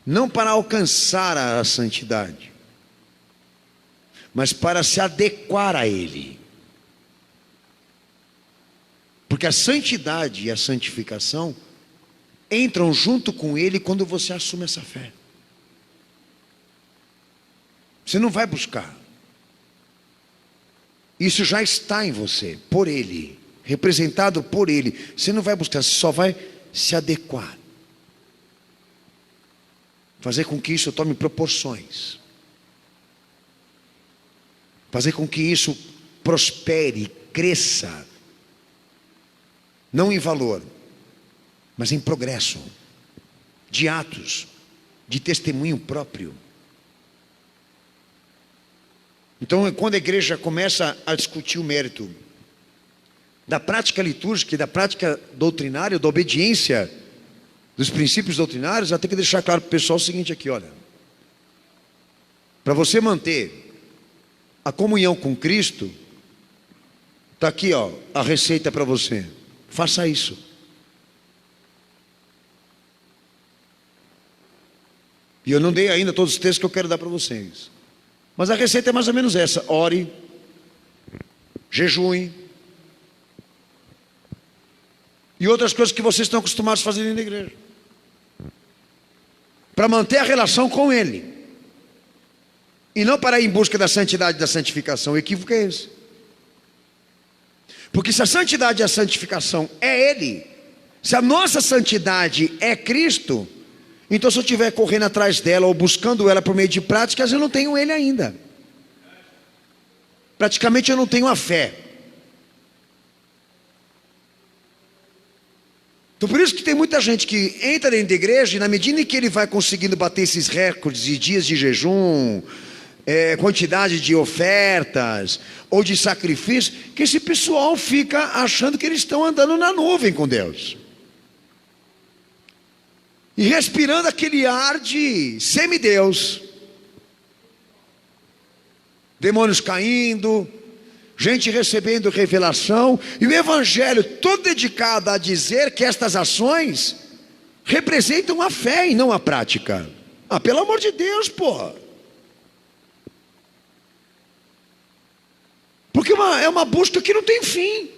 não para alcançar a santidade, mas para se adequar a ele. Porque a santidade e a santificação entram junto com ele quando você assume essa fé. Você não vai buscar. Isso já está em você, por ele, representado por ele. Você não vai buscar, você só vai se adequar. Fazer com que isso tome proporções. Fazer com que isso prospere, cresça, não em valor, mas em progresso, de atos, de testemunho próprio. Então, quando a igreja começa a discutir o mérito da prática litúrgica e da prática doutrinária, da obediência dos princípios doutrinários, ela tem que deixar claro para o pessoal o seguinte aqui, olha. Para você manter a comunhão com Cristo, está aqui, ó, a receita para você. Faça isso. E eu não dei ainda todos os textos que eu quero dar para vocês. Mas a receita é mais ou menos essa: ore, jejue e outras coisas que vocês estão acostumados a fazer dentro da igreja, para manter a relação com Ele, e não para ir em busca da santidade e da santificação. O equívoco é esse. Porque se a santidade e a santificação é Ele, se a nossa santidade é Cristo, então se eu estiver correndo atrás dela ou buscando ela por meio de práticas, eu não tenho Ele ainda. Praticamente eu não tenho a fé. Então por isso que tem muita gente que entra dentro da igreja, e na medida em que ele vai conseguindo bater esses recordes de dias de jejum, quantidade de ofertas ou de sacrifício, que esse pessoal fica achando que eles estão andando na nuvem com Deus, e respirando aquele ar de semideus, demônios caindo, gente recebendo revelação, e o evangelho todo dedicado a dizer que estas ações representam a fé e não a prática. Pelo amor de Deus, pô. Porque é uma busca que não tem fim.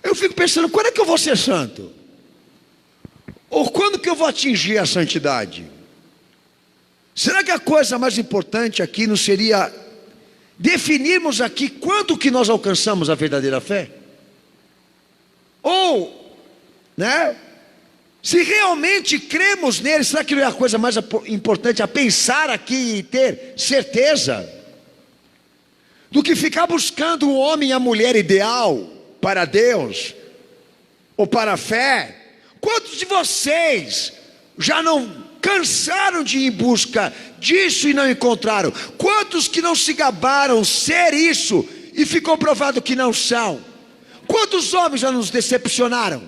Eu fico pensando, quando é que eu vou ser santo? Ou quando que eu vou atingir a santidade? Será que a coisa mais importante aqui não seria definirmos aqui quando que nós alcançamos a verdadeira fé? Ou, se realmente cremos nele, será que não é a coisa mais importante a pensar aqui e ter certeza? Do que ficar buscando o homem e a mulher ideal para Deus, ou para a fé. Quantos de vocês já não cansaram de ir em busca disso e não encontraram? Quantos que não se gabaram ser isso e ficou provado que não são? Quantos homens já nos decepcionaram?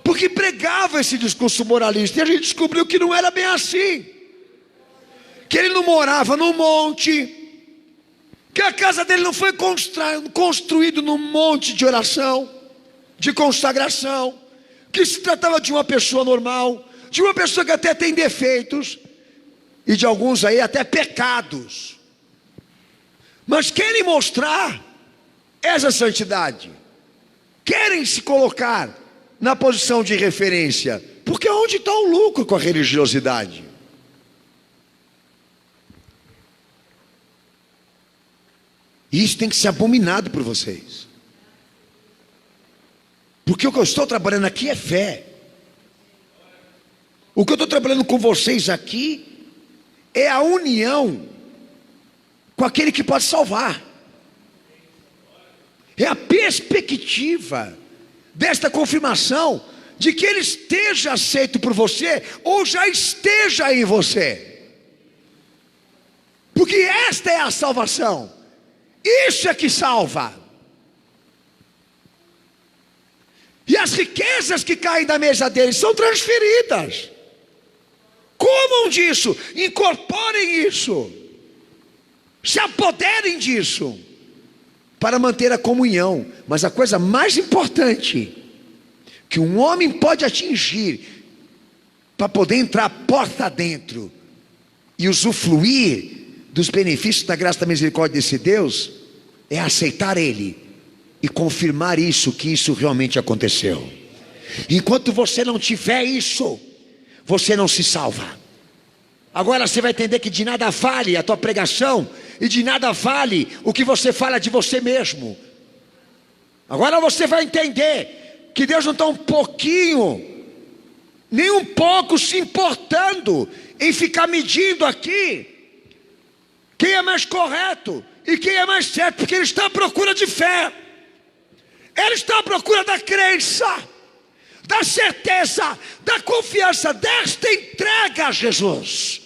Porque pregavam esse discurso moralista, e a gente descobriu que não era bem assim. Que ele não morava no monte, que a casa dele não foi construído num monte de oração, de consagração, que se tratava de uma pessoa normal, de uma pessoa que até tem defeitos, e de alguns aí até pecados, mas querem mostrar essa santidade, querem se colocar na posição de referência, porque onde está o lucro com a religiosidade? E isso tem que ser abominado por vocês. Porque o que eu estou trabalhando aqui é fé. O que eu estou trabalhando com vocês aqui é a união com aquele que pode salvar. É a perspectiva desta confirmação de que ele esteja aceito por você, ou já esteja em você. Porque esta é a salvação. Isso é que salva. E as riquezas que caem da mesa deles são transferidas. Comam disso, incorporem isso, se apoderem disso, para manter a comunhão. Mas a coisa mais importante que um homem pode atingir, para poder entrar a porta dentro e usufruir dos benefícios da graça e da misericórdia desse Deus, é aceitar Ele e confirmar isso, que isso realmente aconteceu. Enquanto você não tiver isso, você não se salva. Agora você vai entender que de nada vale a tua pregação, e de nada vale o que você fala de você mesmo. Agora você vai entender que Deus não está um pouquinho, nem um pouco se importando em ficar medindo aqui quem é mais correto e quem é mais certo, porque Ele está à procura de fé. Ele está à procura da crença, da certeza, da confiança, desta entrega a Jesus.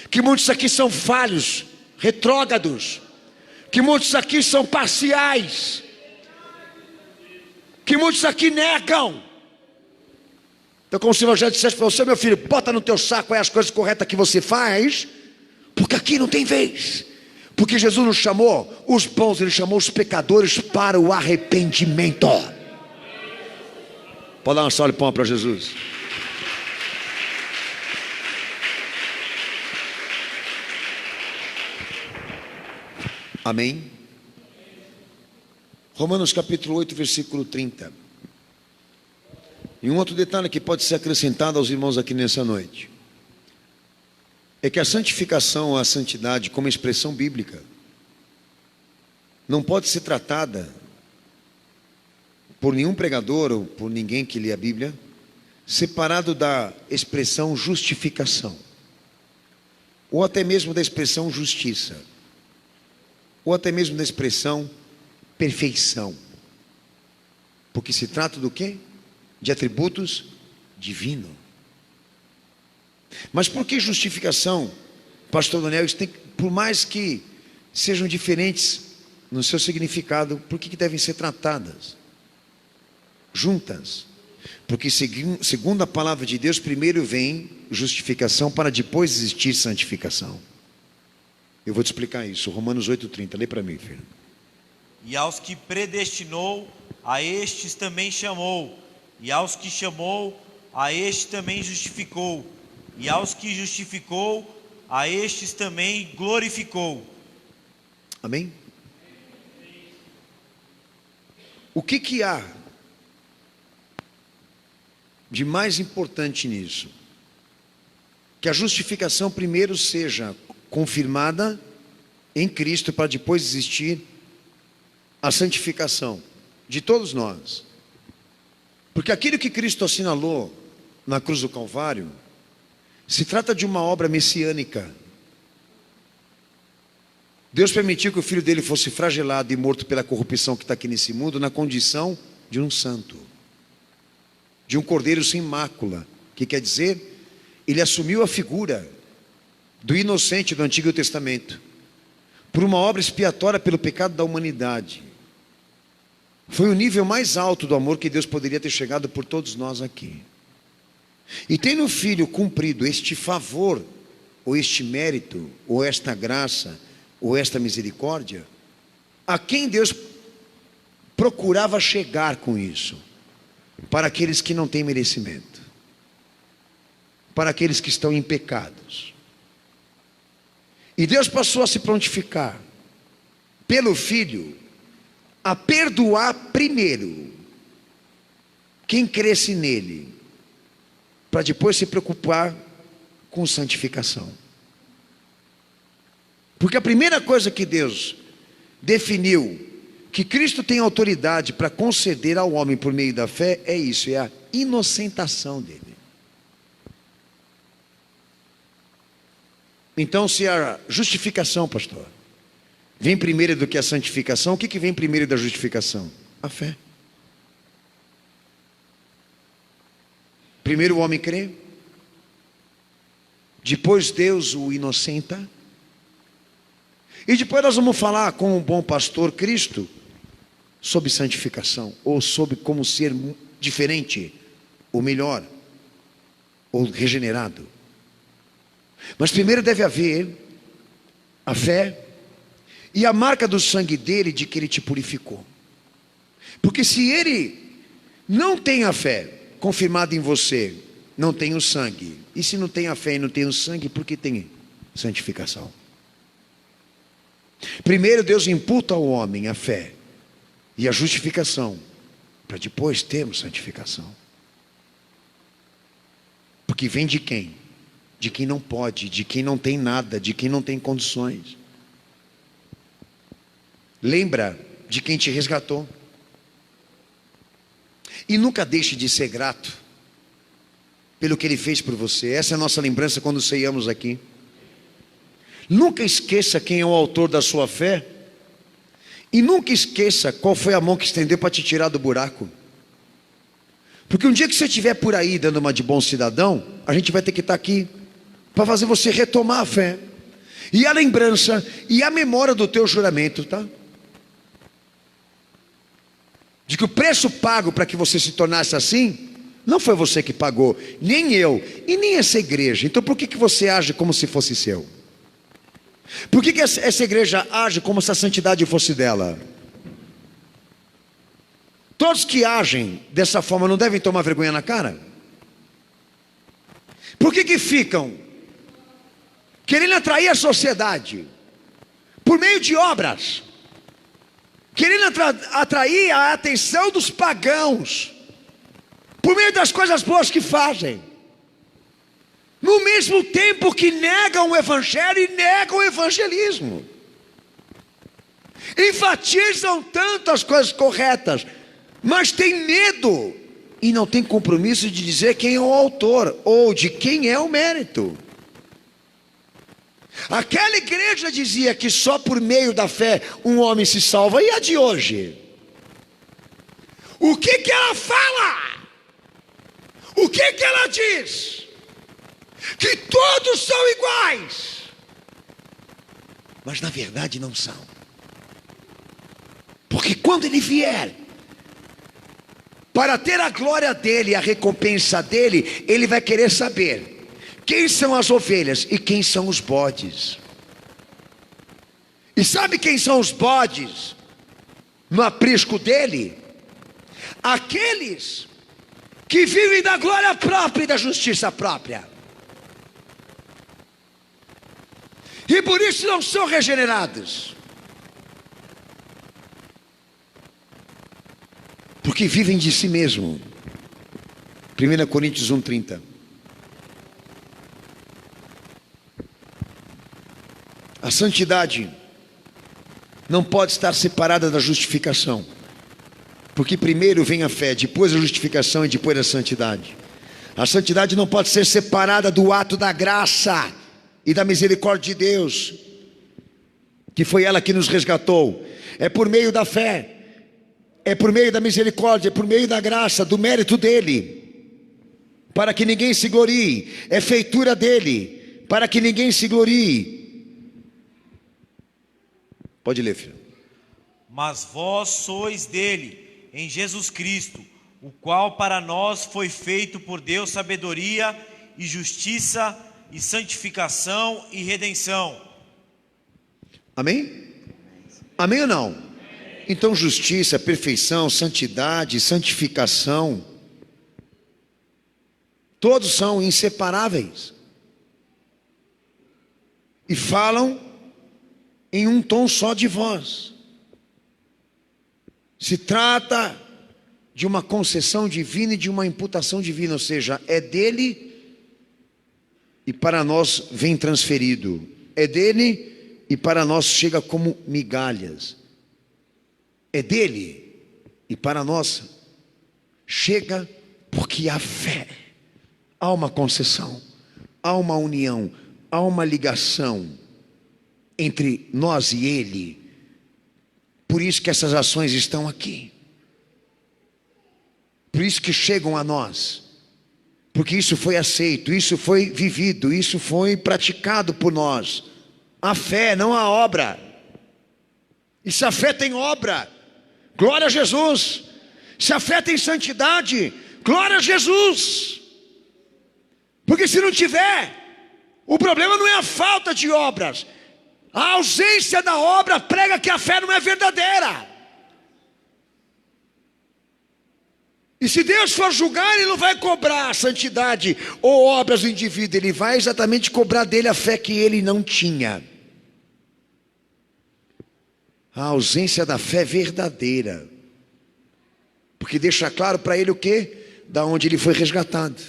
Que muitos aqui são falhos, retrógrados, que muitos aqui são parciais, que muitos aqui negam. Então, como se o Evangelho dissesse para você: meu filho, bota no teu saco aí as coisas corretas que você faz, porque aqui não tem vez. Porque Jesus não chamou os bons, Ele chamou os pecadores para o arrependimento. Pode dar uma salva de palmas para Jesus. Amém? Romanos capítulo 8, versículo 30. E um outro detalhe que pode ser acrescentado aos irmãos aqui nessa noite é que a santificação, a santidade como expressão bíblica, não pode ser tratada por nenhum pregador ou por ninguém que lê a Bíblia separado da expressão justificação, ou até mesmo da expressão justiça, ou até mesmo da expressão perfeição, porque se trata do quê? De atributos divinos. Mas por que justificação, pastor Daniel? Isso tem, por mais que sejam diferentes no seu significado, por que devem ser tratadas juntas? Porque segundo a palavra de Deus, primeiro vem justificação para depois existir santificação. Eu vou te explicar isso. Romanos 8,30, lê para mim, filho. E aos que predestinou, a estes também chamou. E aos que chamou, a estes também justificou. E aos que justificou, a estes também glorificou. Amém? O que há de mais importante nisso? Que a justificação primeiro seja confirmada em Cristo, para depois existir a santificação de todos nós. Porque aquilo que Cristo assinalou na cruz do Calvário se trata de uma obra messiânica. Deus permitiu que o filho dele fosse flagelado e morto pela corrupção que está aqui nesse mundo, na condição de um santo, de um cordeiro sem mácula, que quer dizer, ele assumiu a figura do inocente do Antigo Testamento, por uma obra expiatória pelo pecado da humanidade. Foi o nível mais alto do amor que Deus poderia ter chegado por todos nós aqui. E tendo o Filho cumprido este favor, ou este mérito, ou esta graça, ou esta misericórdia, a quem Deus procurava chegar com isso? Para aqueles que não têm merecimento, para aqueles que estão em pecados. E Deus passou a se prontificar, pelo Filho, a perdoar primeiro quem cresce nele, para depois se preocupar com santificação. Porque a primeira coisa que Deus definiu que Cristo tem autoridade para conceder ao homem por meio da fé é isso, é a inocentação dele. Então, se a justificação, pastor, vem primeiro do que a santificação, o que vem primeiro da justificação? A fé. Primeiro o homem crê, depois Deus o inocenta, e depois nós vamos falar com o bom pastor Cristo sobre santificação, ou sobre como ser diferente, ou melhor, ou regenerado. Mas primeiro deve haver a fé e a marca do sangue dele, de que ele te purificou. Porque se ele não tem a fé confirmada em você, não tem o sangue. E se não tem a fé e não tem o sangue, por que tem santificação? Primeiro Deus imputa ao homem a fé e a justificação, para depois termos santificação. Porque vem de quem? De quem não pode, de quem não tem nada, de quem não tem condições. Lembra de quem te resgatou. E nunca deixe de ser grato pelo que ele fez por você. Essa é a nossa lembrança quando ceiamos aqui. Nunca esqueça quem é o autor da sua fé E nunca esqueça qual foi a mão que estendeu para te tirar do buraco. Porque um dia que você estiver por aí dando uma de bom cidadão, a gente vai ter que estar aqui para fazer você retomar a fé, e a lembrança, e a memória do teu juramento, tá? De que o preço pago para que você se tornasse assim, não foi você que pagou, nem eu, e nem essa igreja. Então por que você age como se fosse seu? Por que essa igreja age como se a santidade fosse dela? Todos que agem dessa forma não devem tomar vergonha na cara? Por que ficam querendo atrair a sociedade por meio de obras, querendo atrair a atenção dos pagãos por meio das coisas boas que fazem, no mesmo tempo que negam o evangelho e negam o evangelismo? Enfatizam tanto as coisas corretas, mas tem medo e não tem compromisso de dizer quem é o autor ou de quem é o mérito. Aquela igreja dizia que só por meio da fé um homem se salva. E a de hoje? O que ela fala? O que ela diz? Que todos são iguais. Mas na verdade não são. Porque quando ele vier, para ter a glória dele, a recompensa dele, ele vai querer saber quem são as ovelhas e quem são os bodes. E sabe quem são os bodes no aprisco dele? Aqueles que vivem da glória própria e da justiça própria, e por isso não são regenerados, porque vivem de si mesmo. 1 Coríntios 1:30. A santidade não pode estar separada da justificação, porque primeiro vem a fé, depois a justificação e depois a santidade. A santidade não pode ser separada do ato da graça e da misericórdia de Deus, que foi ela que nos resgatou. É por meio da fé, é por meio da misericórdia, é por meio da graça, do mérito dele, para que ninguém se glorie. É feitura dele, para que ninguém se glorie. Pode ler, filho. Mas vós sois dele, em Jesus Cristo, o qual para nós foi feito por Deus sabedoria e justiça e santificação e redenção. Amém? Amém ou não? Então justiça, perfeição, santidade, santificação, todos são inseparáveis e falam em um tom só de voz. Se trata de uma concessão divina e de uma imputação divina, ou seja, é dele e para nós vem transferido, é dele e para nós chega como migalhas, é dele e para nós chega porque há fé, há uma concessão, há uma união, há uma ligação entre nós e ele. Por isso que essas ações estão aqui, por isso que chegam a nós, porque isso foi aceito, isso foi vivido, isso foi praticado por nós. A fé, não a obra. E se a fé tem obra, glória a Jesus. Se a fé tem santidade, glória a Jesus. Porque se não tiver, o problema não é a falta de obras. A ausência da obra prega que a fé não é verdadeira. E se Deus for julgar, Ele não vai cobrar a santidade ou obras do indivíduo, Ele vai exatamente cobrar dele a fé que ele não tinha. A ausência da fé verdadeira, porque deixa claro para ele o quê? Da onde ele foi resgatado,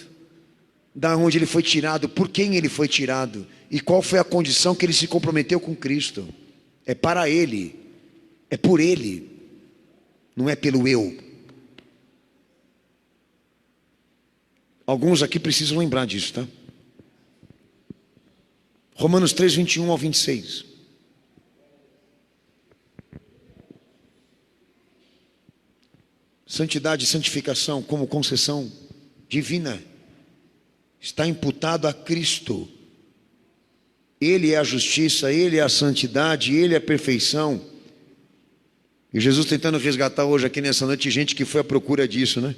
da onde ele foi tirado, por quem ele foi tirado e qual foi a condição que ele se comprometeu com Cristo. É para ele, é por ele, não é pelo eu. Alguns aqui precisam lembrar disso, tá? Romanos 3, 21 ao 26. Santidade e santificação como concessão divina está imputado a Cristo. Ele é a justiça, Ele é a santidade, Ele é a perfeição. E Jesus tentando resgatar hoje aqui nessa noite gente que foi à procura disso, né?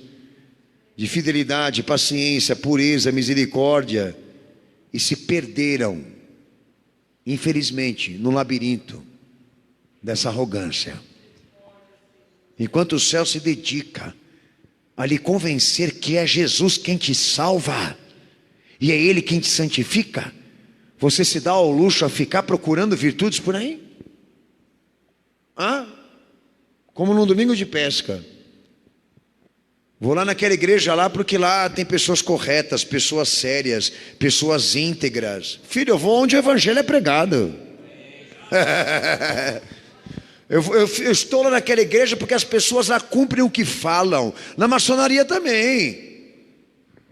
De fidelidade, paciência, pureza, misericórdia, e se perderam, infelizmente, no labirinto dessa arrogância. Enquanto o céu se dedica a lhe convencer que é Jesus quem te salva e é Ele quem te santifica, você se dá ao luxo a ficar procurando virtudes por aí? Como num domingo de pesca. Vou lá naquela igreja lá porque lá tem pessoas corretas, pessoas sérias, pessoas íntegras. Filho, eu vou onde o evangelho é pregado. Eu estou lá naquela igreja porque as pessoas lá cumprem o que falam. Na maçonaria também.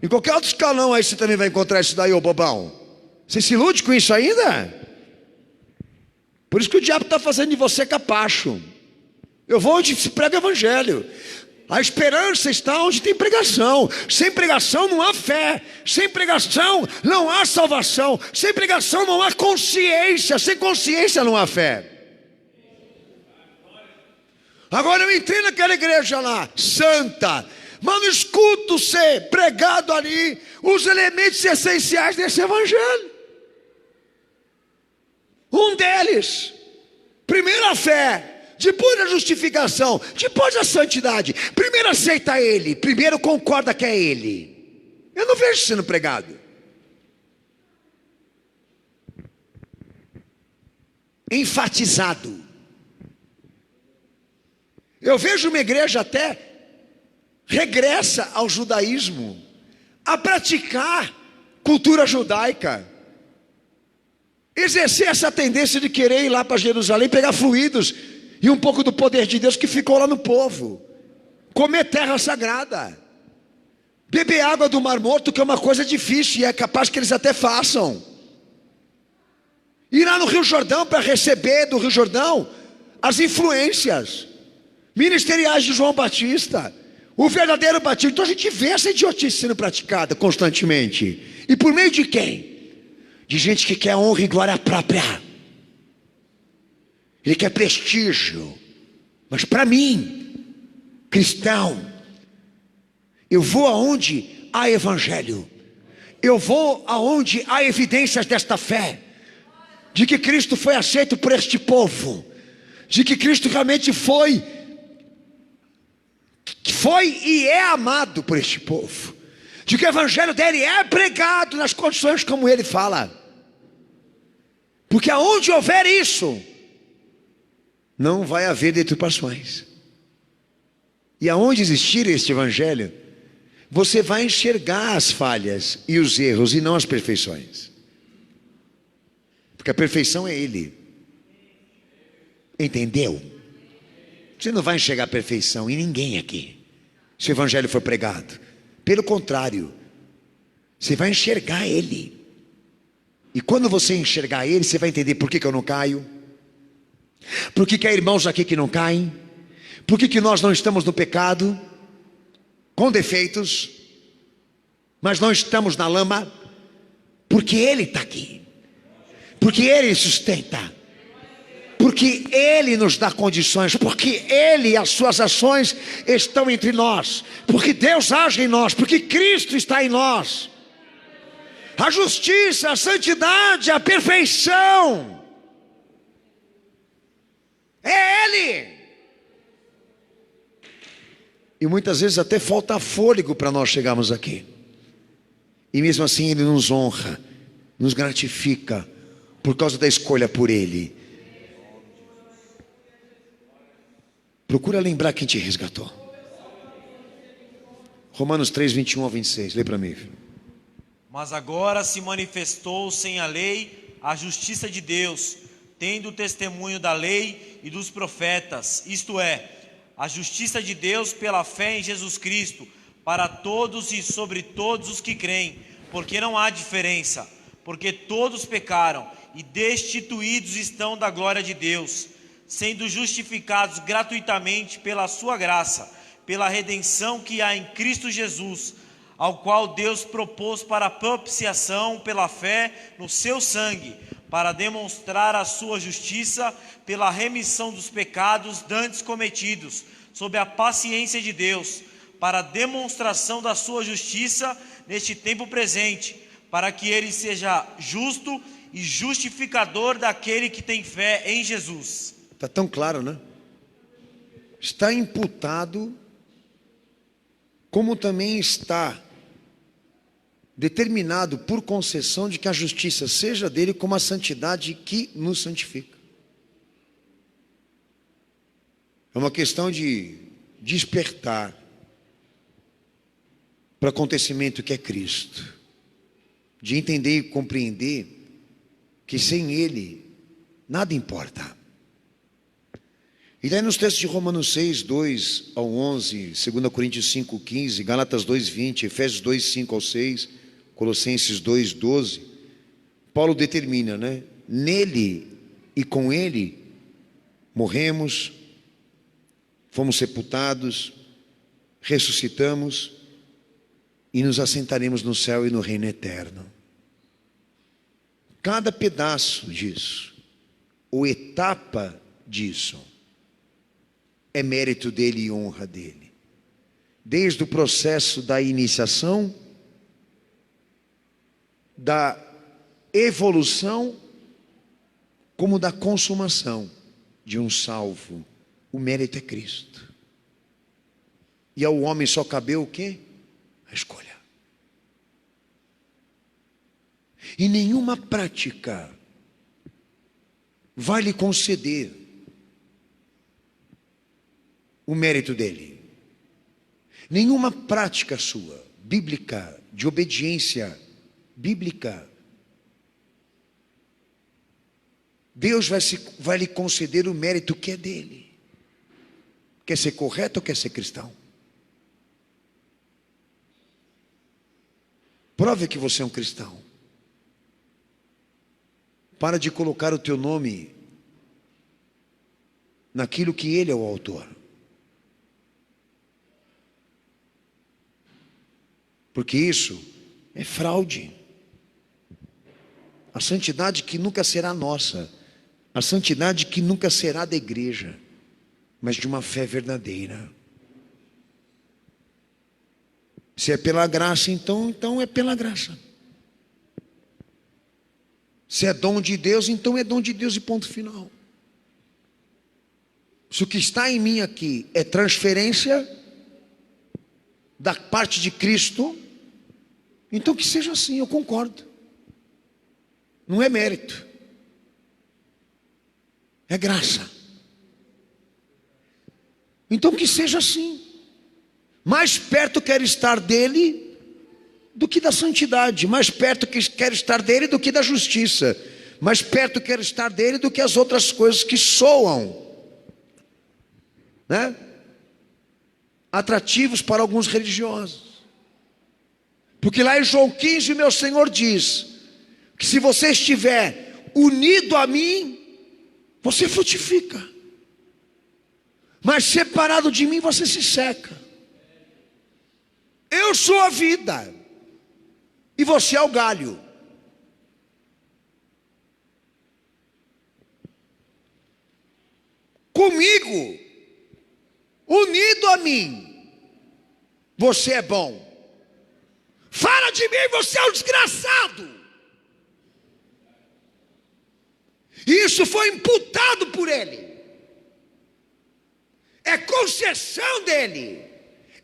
Em qualquer outro escalão aí você também vai encontrar isso daí, ô bobão. Você se ilude com isso ainda? Por isso que o diabo está fazendo de você capacho. Eu vou onde se prega o evangelho. A esperança está onde tem pregação. Sem pregação não há fé. Sem pregação não há salvação. Sem pregação não há consciência. Sem consciência não há fé. Agora eu entrei naquela igreja lá, santa, mas não escuto ser pregado ali os elementos essenciais desse evangelho. Um deles, primeiro a fé, depois a justificação, depois a santidade. Primeiro aceita Ele, primeiro concorda que é Ele. Eu não vejo sendo pregado. Enfatizado. Eu vejo uma igreja até regressa ao judaísmo, a praticar cultura judaica, exercer essa tendência de querer ir lá para Jerusalém, pegar fluidos e um pouco do poder de Deus que ficou lá no povo, comer terra sagrada, beber água do Mar Morto, que é uma coisa difícil e é capaz que eles até façam, ir lá no Rio Jordão para receber do Rio Jordão as influências ministeriais de João Batista, o verdadeiro batismo. Então a gente vê essa idiotice sendo praticada constantemente. E por meio de quem? De gente que quer honra e glória própria. Ele quer prestígio. Mas para mim, cristão, eu vou aonde há evangelho. Eu vou aonde há evidências desta fé, de que Cristo foi aceito por este povo, de que Cristo realmente foi e é amado por este povo, de que o evangelho dele é pregado nas condições como ele fala, porque aonde houver isso, não vai haver deturpações. E aonde existir este evangelho, você vai enxergar as falhas e os erros e não as perfeições, porque a perfeição é Ele. Entendeu? Você não vai enxergar a perfeição em ninguém aqui, se o evangelho for pregado. Pelo contrário, você vai enxergar Ele. E quando você enxergar Ele, você vai entender por que eu não caio, por que há irmãos aqui que não caem, por que nós não estamos no pecado, com defeitos, mas não estamos na lama, porque Ele está aqui, porque Ele sustenta, porque Ele nos dá condições, porque Ele e as suas ações estão entre nós, porque Deus age em nós, porque Cristo está em nós. A justiça, a santidade, a perfeição, é Ele. E muitas vezes até falta fôlego para nós chegarmos aqui, e mesmo assim Ele nos honra, nos gratifica, por causa da escolha por Ele. Procura lembrar quem te resgatou. Romanos 3, 21 ao 26. Lê para mim, filho. Mas agora se manifestou sem a lei a justiça de Deus, tendo o testemunho da lei e dos profetas, isto é, a justiça de Deus pela fé em Jesus Cristo, para todos e sobre todos os que creem, porque não há diferença, porque todos pecaram e destituídos estão da glória de Deus, sendo justificados gratuitamente pela sua graça, pela redenção que há em Cristo Jesus, ao qual Deus propôs para a propiciação pela fé no seu sangue, para demonstrar a sua justiça pela remissão dos pecados dantes cometidos, sob a paciência de Deus, para a demonstração da sua justiça neste tempo presente, para que ele seja justo e justificador daquele que tem fé em Jesus. Está tão claro, né? Está imputado, como também está determinado por concessão de que a justiça seja dele, como a santidade que nos santifica. É uma questão de despertar para o acontecimento que é Cristo, de entender e compreender que sem Ele nada importa. E daí nos textos de Romanos 6, 2 ao 11, 2 Coríntios 5, 15, Gálatas 2, 20, Efésios 2, 5 ao 6, Colossenses 2, 12, Paulo determina, né? Nele e com Ele morremos, fomos sepultados, ressuscitamos e nos assentaremos no céu e no reino eterno. Cada pedaço disso, ou etapa disso, é mérito dele e honra dele. Desde o processo da iniciação, da evolução, como da consumação de um salvo. O mérito é Cristo. E ao homem só cabeu o quê? A escolha. E nenhuma prática vai lhe conceder o mérito dele. Nenhuma prática sua, bíblica, de obediência bíblica, Deus vai lhe conceder o mérito que é dele. Quer ser correto ou quer ser cristão? Prove que você é um cristão. Para de colocar o teu nome naquilo que ele é o autor. Porque isso é fraude. A santidade que nunca será nossa, a santidade que nunca será da igreja, mas de uma fé verdadeira. Se é pela graça, então é pela graça. Se é dom de Deus, então é dom de Deus e ponto final. Se o que está em mim aqui é transferência da parte de Cristo, então que seja assim, eu concordo. Não é mérito, é graça. Então que seja assim. Mais perto quero estar dele do que da santidade, mais perto quero estar dele do que da justiça, mais perto quero estar dele do que as outras coisas que soam, né, atrativos para alguns religiosos. Porque lá em João 15 meu Senhor diz que se você estiver unido a mim, você frutifica, mas separado de mim você se seca. Eu sou a vida e você é o galho. Comigo, unido a mim, você é bom. Fala de mim, você é um desgraçado. Isso foi imputado por ele. É concessão dele.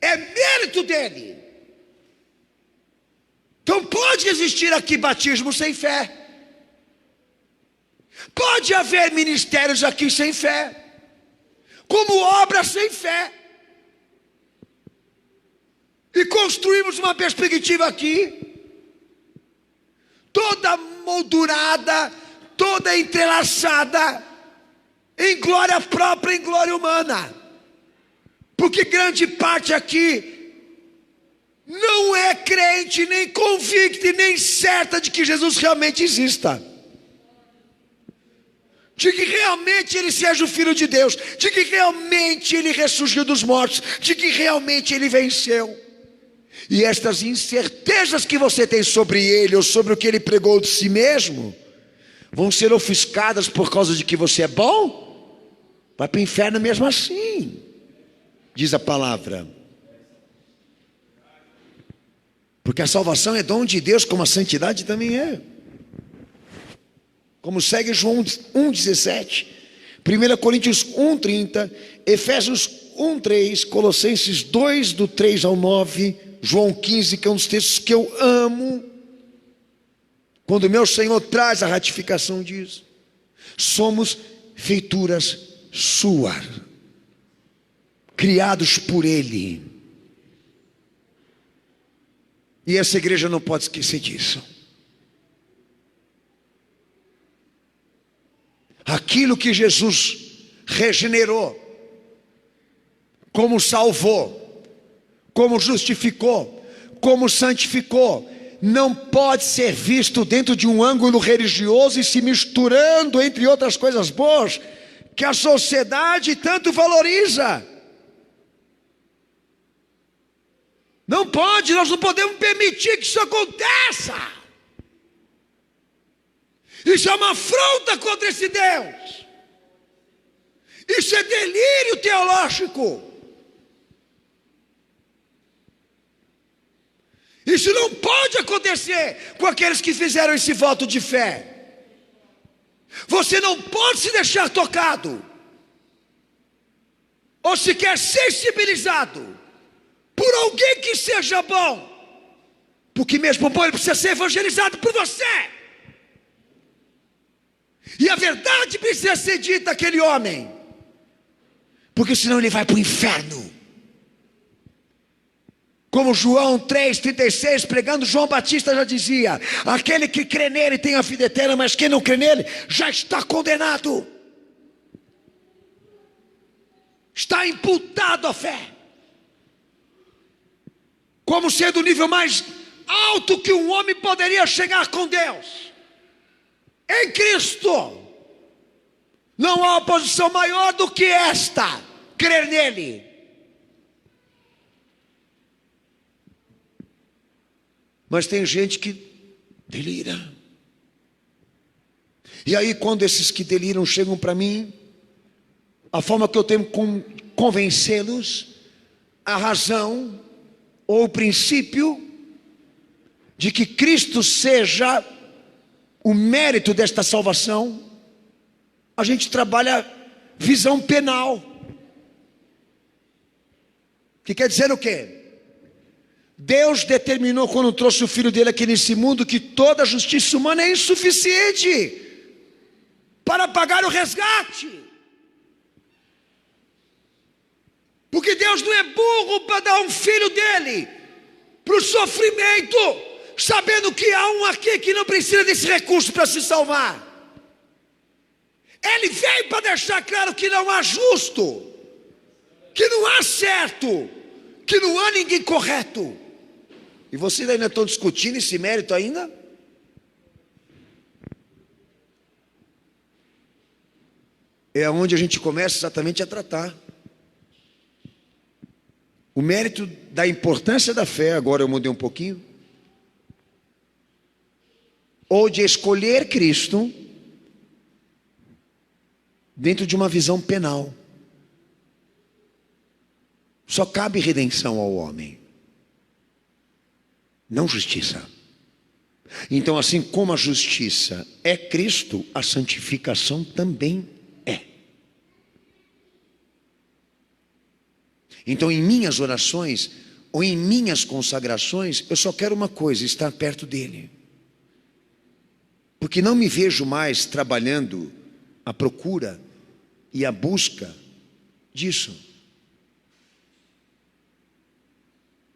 É mérito dele. Então pode existir aqui batismo sem fé. Pode haver ministérios aqui sem fé. Como obra sem fé. E construímos uma perspectiva aqui, toda moldurada, toda entrelaçada, em glória própria, em glória humana. Porque grande parte aqui não é crente, nem convicta e nem certa de que Jesus realmente exista. de que realmente ele seja o Filho de Deus, de que realmente ele ressurgiu dos mortos, de que realmente ele venceu. E estas incertezas que você tem sobre ele, ou sobre o que ele pregou de si mesmo, vão ser ofuscadas por causa de que você é bom? Vai para o inferno mesmo assim, diz a palavra. Porque a salvação é dom de Deus, como a santidade também é. Como segue João 1,17, 1 Coríntios 1,30, Efésios 1,3, Colossenses 2, do 3 ao 9, João 15, que é um dos textos que eu amo, quando meu Senhor traz a ratificação disso. Somos feituras suas, criados por Ele. E essa igreja não pode esquecer disso. Aquilo que Jesus regenerou, como salvou, como justificou, como santificou, não pode ser visto dentro de um ângulo religioso e se misturando entre outras coisas boas que a sociedade tanto valoriza. Não pode, nós não podemos permitir que isso aconteça. Isso é uma afronta contra esse Deus. Isso é delírio teológico. Isso não pode acontecer com aqueles que fizeram esse voto de fé. Você não pode se deixar tocado, ou sequer sensibilizado, por alguém que seja bom, porque mesmo bom ele precisa ser evangelizado por você. E a verdade precisa ser dita àquele homem, porque senão ele vai para o inferno. Como João 3,36, pregando, João Batista já dizia: aquele que crê nele tem a vida eterna, mas quem não crê nele já está condenado, está imputado à fé, como sendo o nível mais alto que um homem poderia chegar com Deus. Em Cristo não há oposição maior do que esta: crer nele. Mas tem gente que delira. E aí, quando esses que deliram chegam para mim, a forma que eu tenho de convencê-los, a razão ou o princípio de que Cristo seja o mérito desta salvação, a gente trabalha visão penal. Que quer dizer o quê? Deus determinou, quando trouxe o Filho dele aqui nesse mundo, que toda a justiça humana é insuficiente para pagar o resgate. Porque Deus não é burro para dar um filho dele para o sofrimento, sabendo que há um aqui que não precisa desse recurso para se salvar. Ele veio para deixar claro que não há justo, que não há certo, que não há ninguém correto. E vocês ainda estão discutindo esse mérito ainda? É onde a gente começa exatamente a tratar o mérito da importância da fé. Agora eu mudei um pouquinho. Ou de escolher Cristo dentro de uma visão penal. Só cabe redenção ao homem, não justiça. Então, assim como a justiça é Cristo, a santificação também é. Então, em minhas orações ou em minhas consagrações, eu só quero uma coisa: estar perto dele. Porque não me vejo mais trabalhando à procura e à busca disso.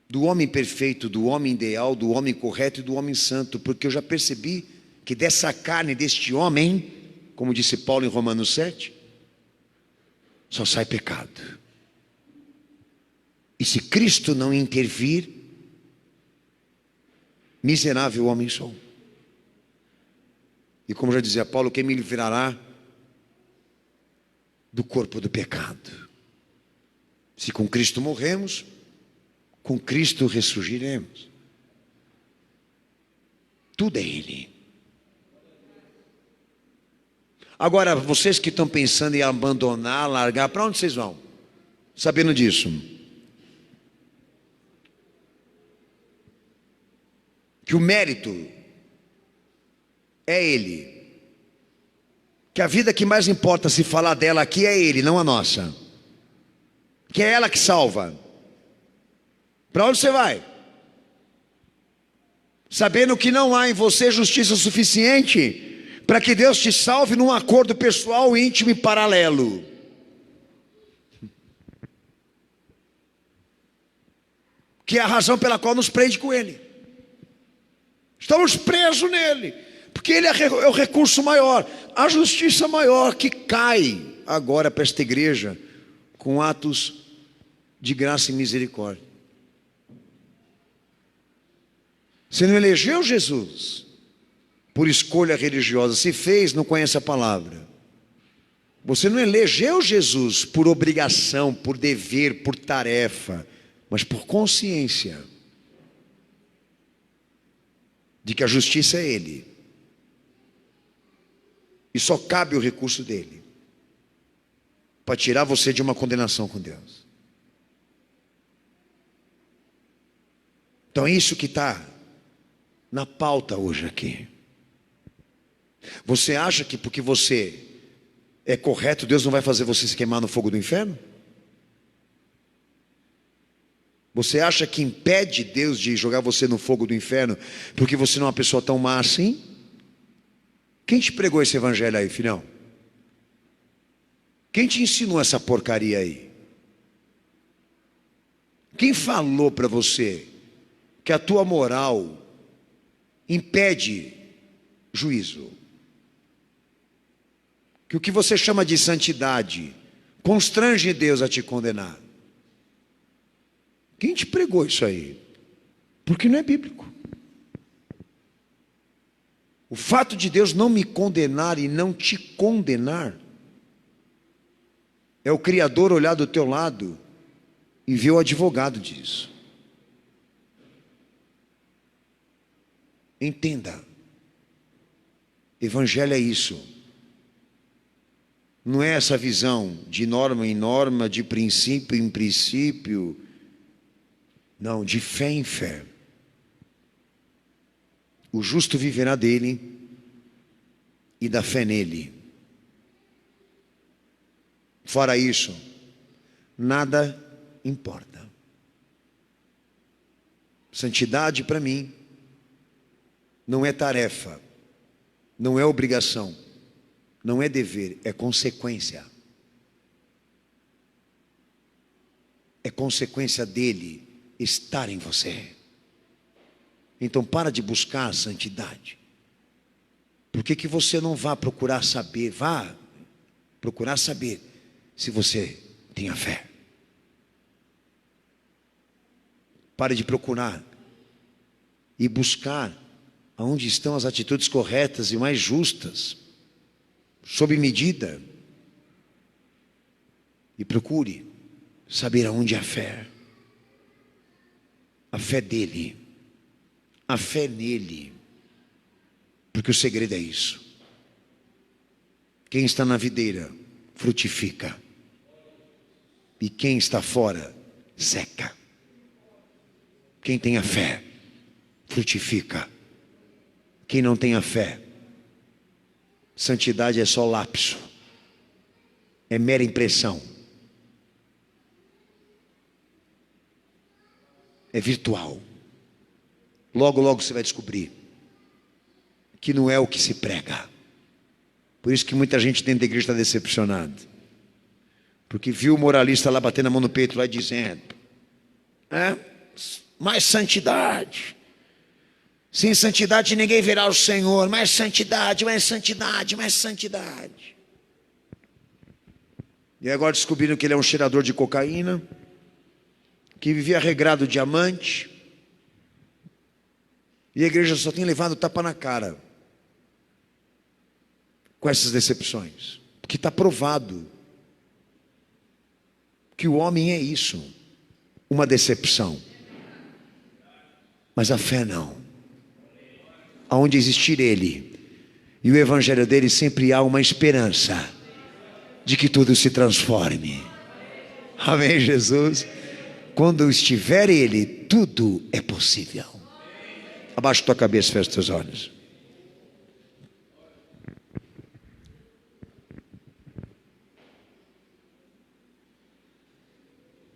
Do homem perfeito, do homem ideal, do homem correto e do homem santo. Porque eu já percebi que dessa carne, deste homem, como disse Paulo em Romanos 7, só sai pecado. E se Cristo não intervir, miserável homem sou. E como já dizia Paulo, quem me livrará do corpo do pecado. Se com Cristo morremos, com Cristo ressurgiremos. Tudo é Ele. Agora, vocês que estão pensando em abandonar, largar, para onde vocês vão? Sabendo disso. Que o mérito é Ele. Que a vida que mais importa se falar dela aqui é Ele, não a nossa. Que é ela que salva. Para onde você vai? Sabendo que não há em você justiça suficiente para que Deus te salve num acordo pessoal, íntimo e paralelo. Que é a razão pela qual nos prende com Ele. Estamos presos nele, porque Ele é o recurso maior, a justiça maior que cai agora para esta igreja com atos de graça e misericórdia. Você não elegeu Jesus por escolha religiosa, se fez, não conhece a palavra. Você não elegeu Jesus por obrigação, por dever, por tarefa, mas por consciência de que a justiça é Ele. E só cabe o recurso dele para tirar você de uma condenação com Deus. Então é isso que está na pauta hoje aqui. Você acha que porque você é correto, Deus não vai fazer você se queimar no fogo do inferno? Você acha que impede Deus de jogar você no fogo do inferno porque você não é uma pessoa tão má assim? Quem te pregou esse evangelho aí, filhão? Quem te ensinou essa porcaria aí? Quem falou para você que a tua moral impede juízo? Que o que você chama de santidade constrange Deus a te condenar? Quem te pregou isso aí? Porque não é bíblico. O fato de Deus não me condenar e não te condenar é o Criador olhar do teu lado e ver o advogado disso. Entenda. Evangelho é isso. Não é essa visão de norma em norma, de princípio em princípio. Não, de fé em fé. O justo viverá dele e da fé nele. Fora isso, nada importa. Santidade para mim não é tarefa, não é obrigação, não é dever, é consequência. É consequência dele estar em você. Então para de buscar a santidade. Por que você não vai procurar saber? Vá procurar saber se você tem a fé. Pare de procurar e buscar aonde estão as atitudes corretas e mais justas, sob medida. E procure saber aonde é a fé. A fé dele, a fé nele, porque o segredo é isso. Quem está na videira frutifica, e quem está fora seca. Quem tem a fé frutifica, quem não tem a fé, santidade é só lapso, é mera impressão, é virtual. Logo, logo você vai descobrir que não é o que se prega. Por isso que muita gente dentro da igreja está decepcionada, porque viu o moralista lá batendo a mão no peito lá e dizendo: mais santidade, sem santidade ninguém verá o Senhor, mais santidade, mais santidade, mais santidade. E agora descobriram que ele é um cheirador de cocaína, que vivia regrado diamante, e a igreja só tem levado tapa na cara com essas decepções, porque está provado que o homem é isso, uma decepção. Mas a fé não. Aonde existir Ele e o Evangelho dele, sempre há uma esperança de que tudo se transforme. Amém, Jesus? Quando estiver Ele, tudo é possível. Abaixa tua cabeça e fecha teus olhos.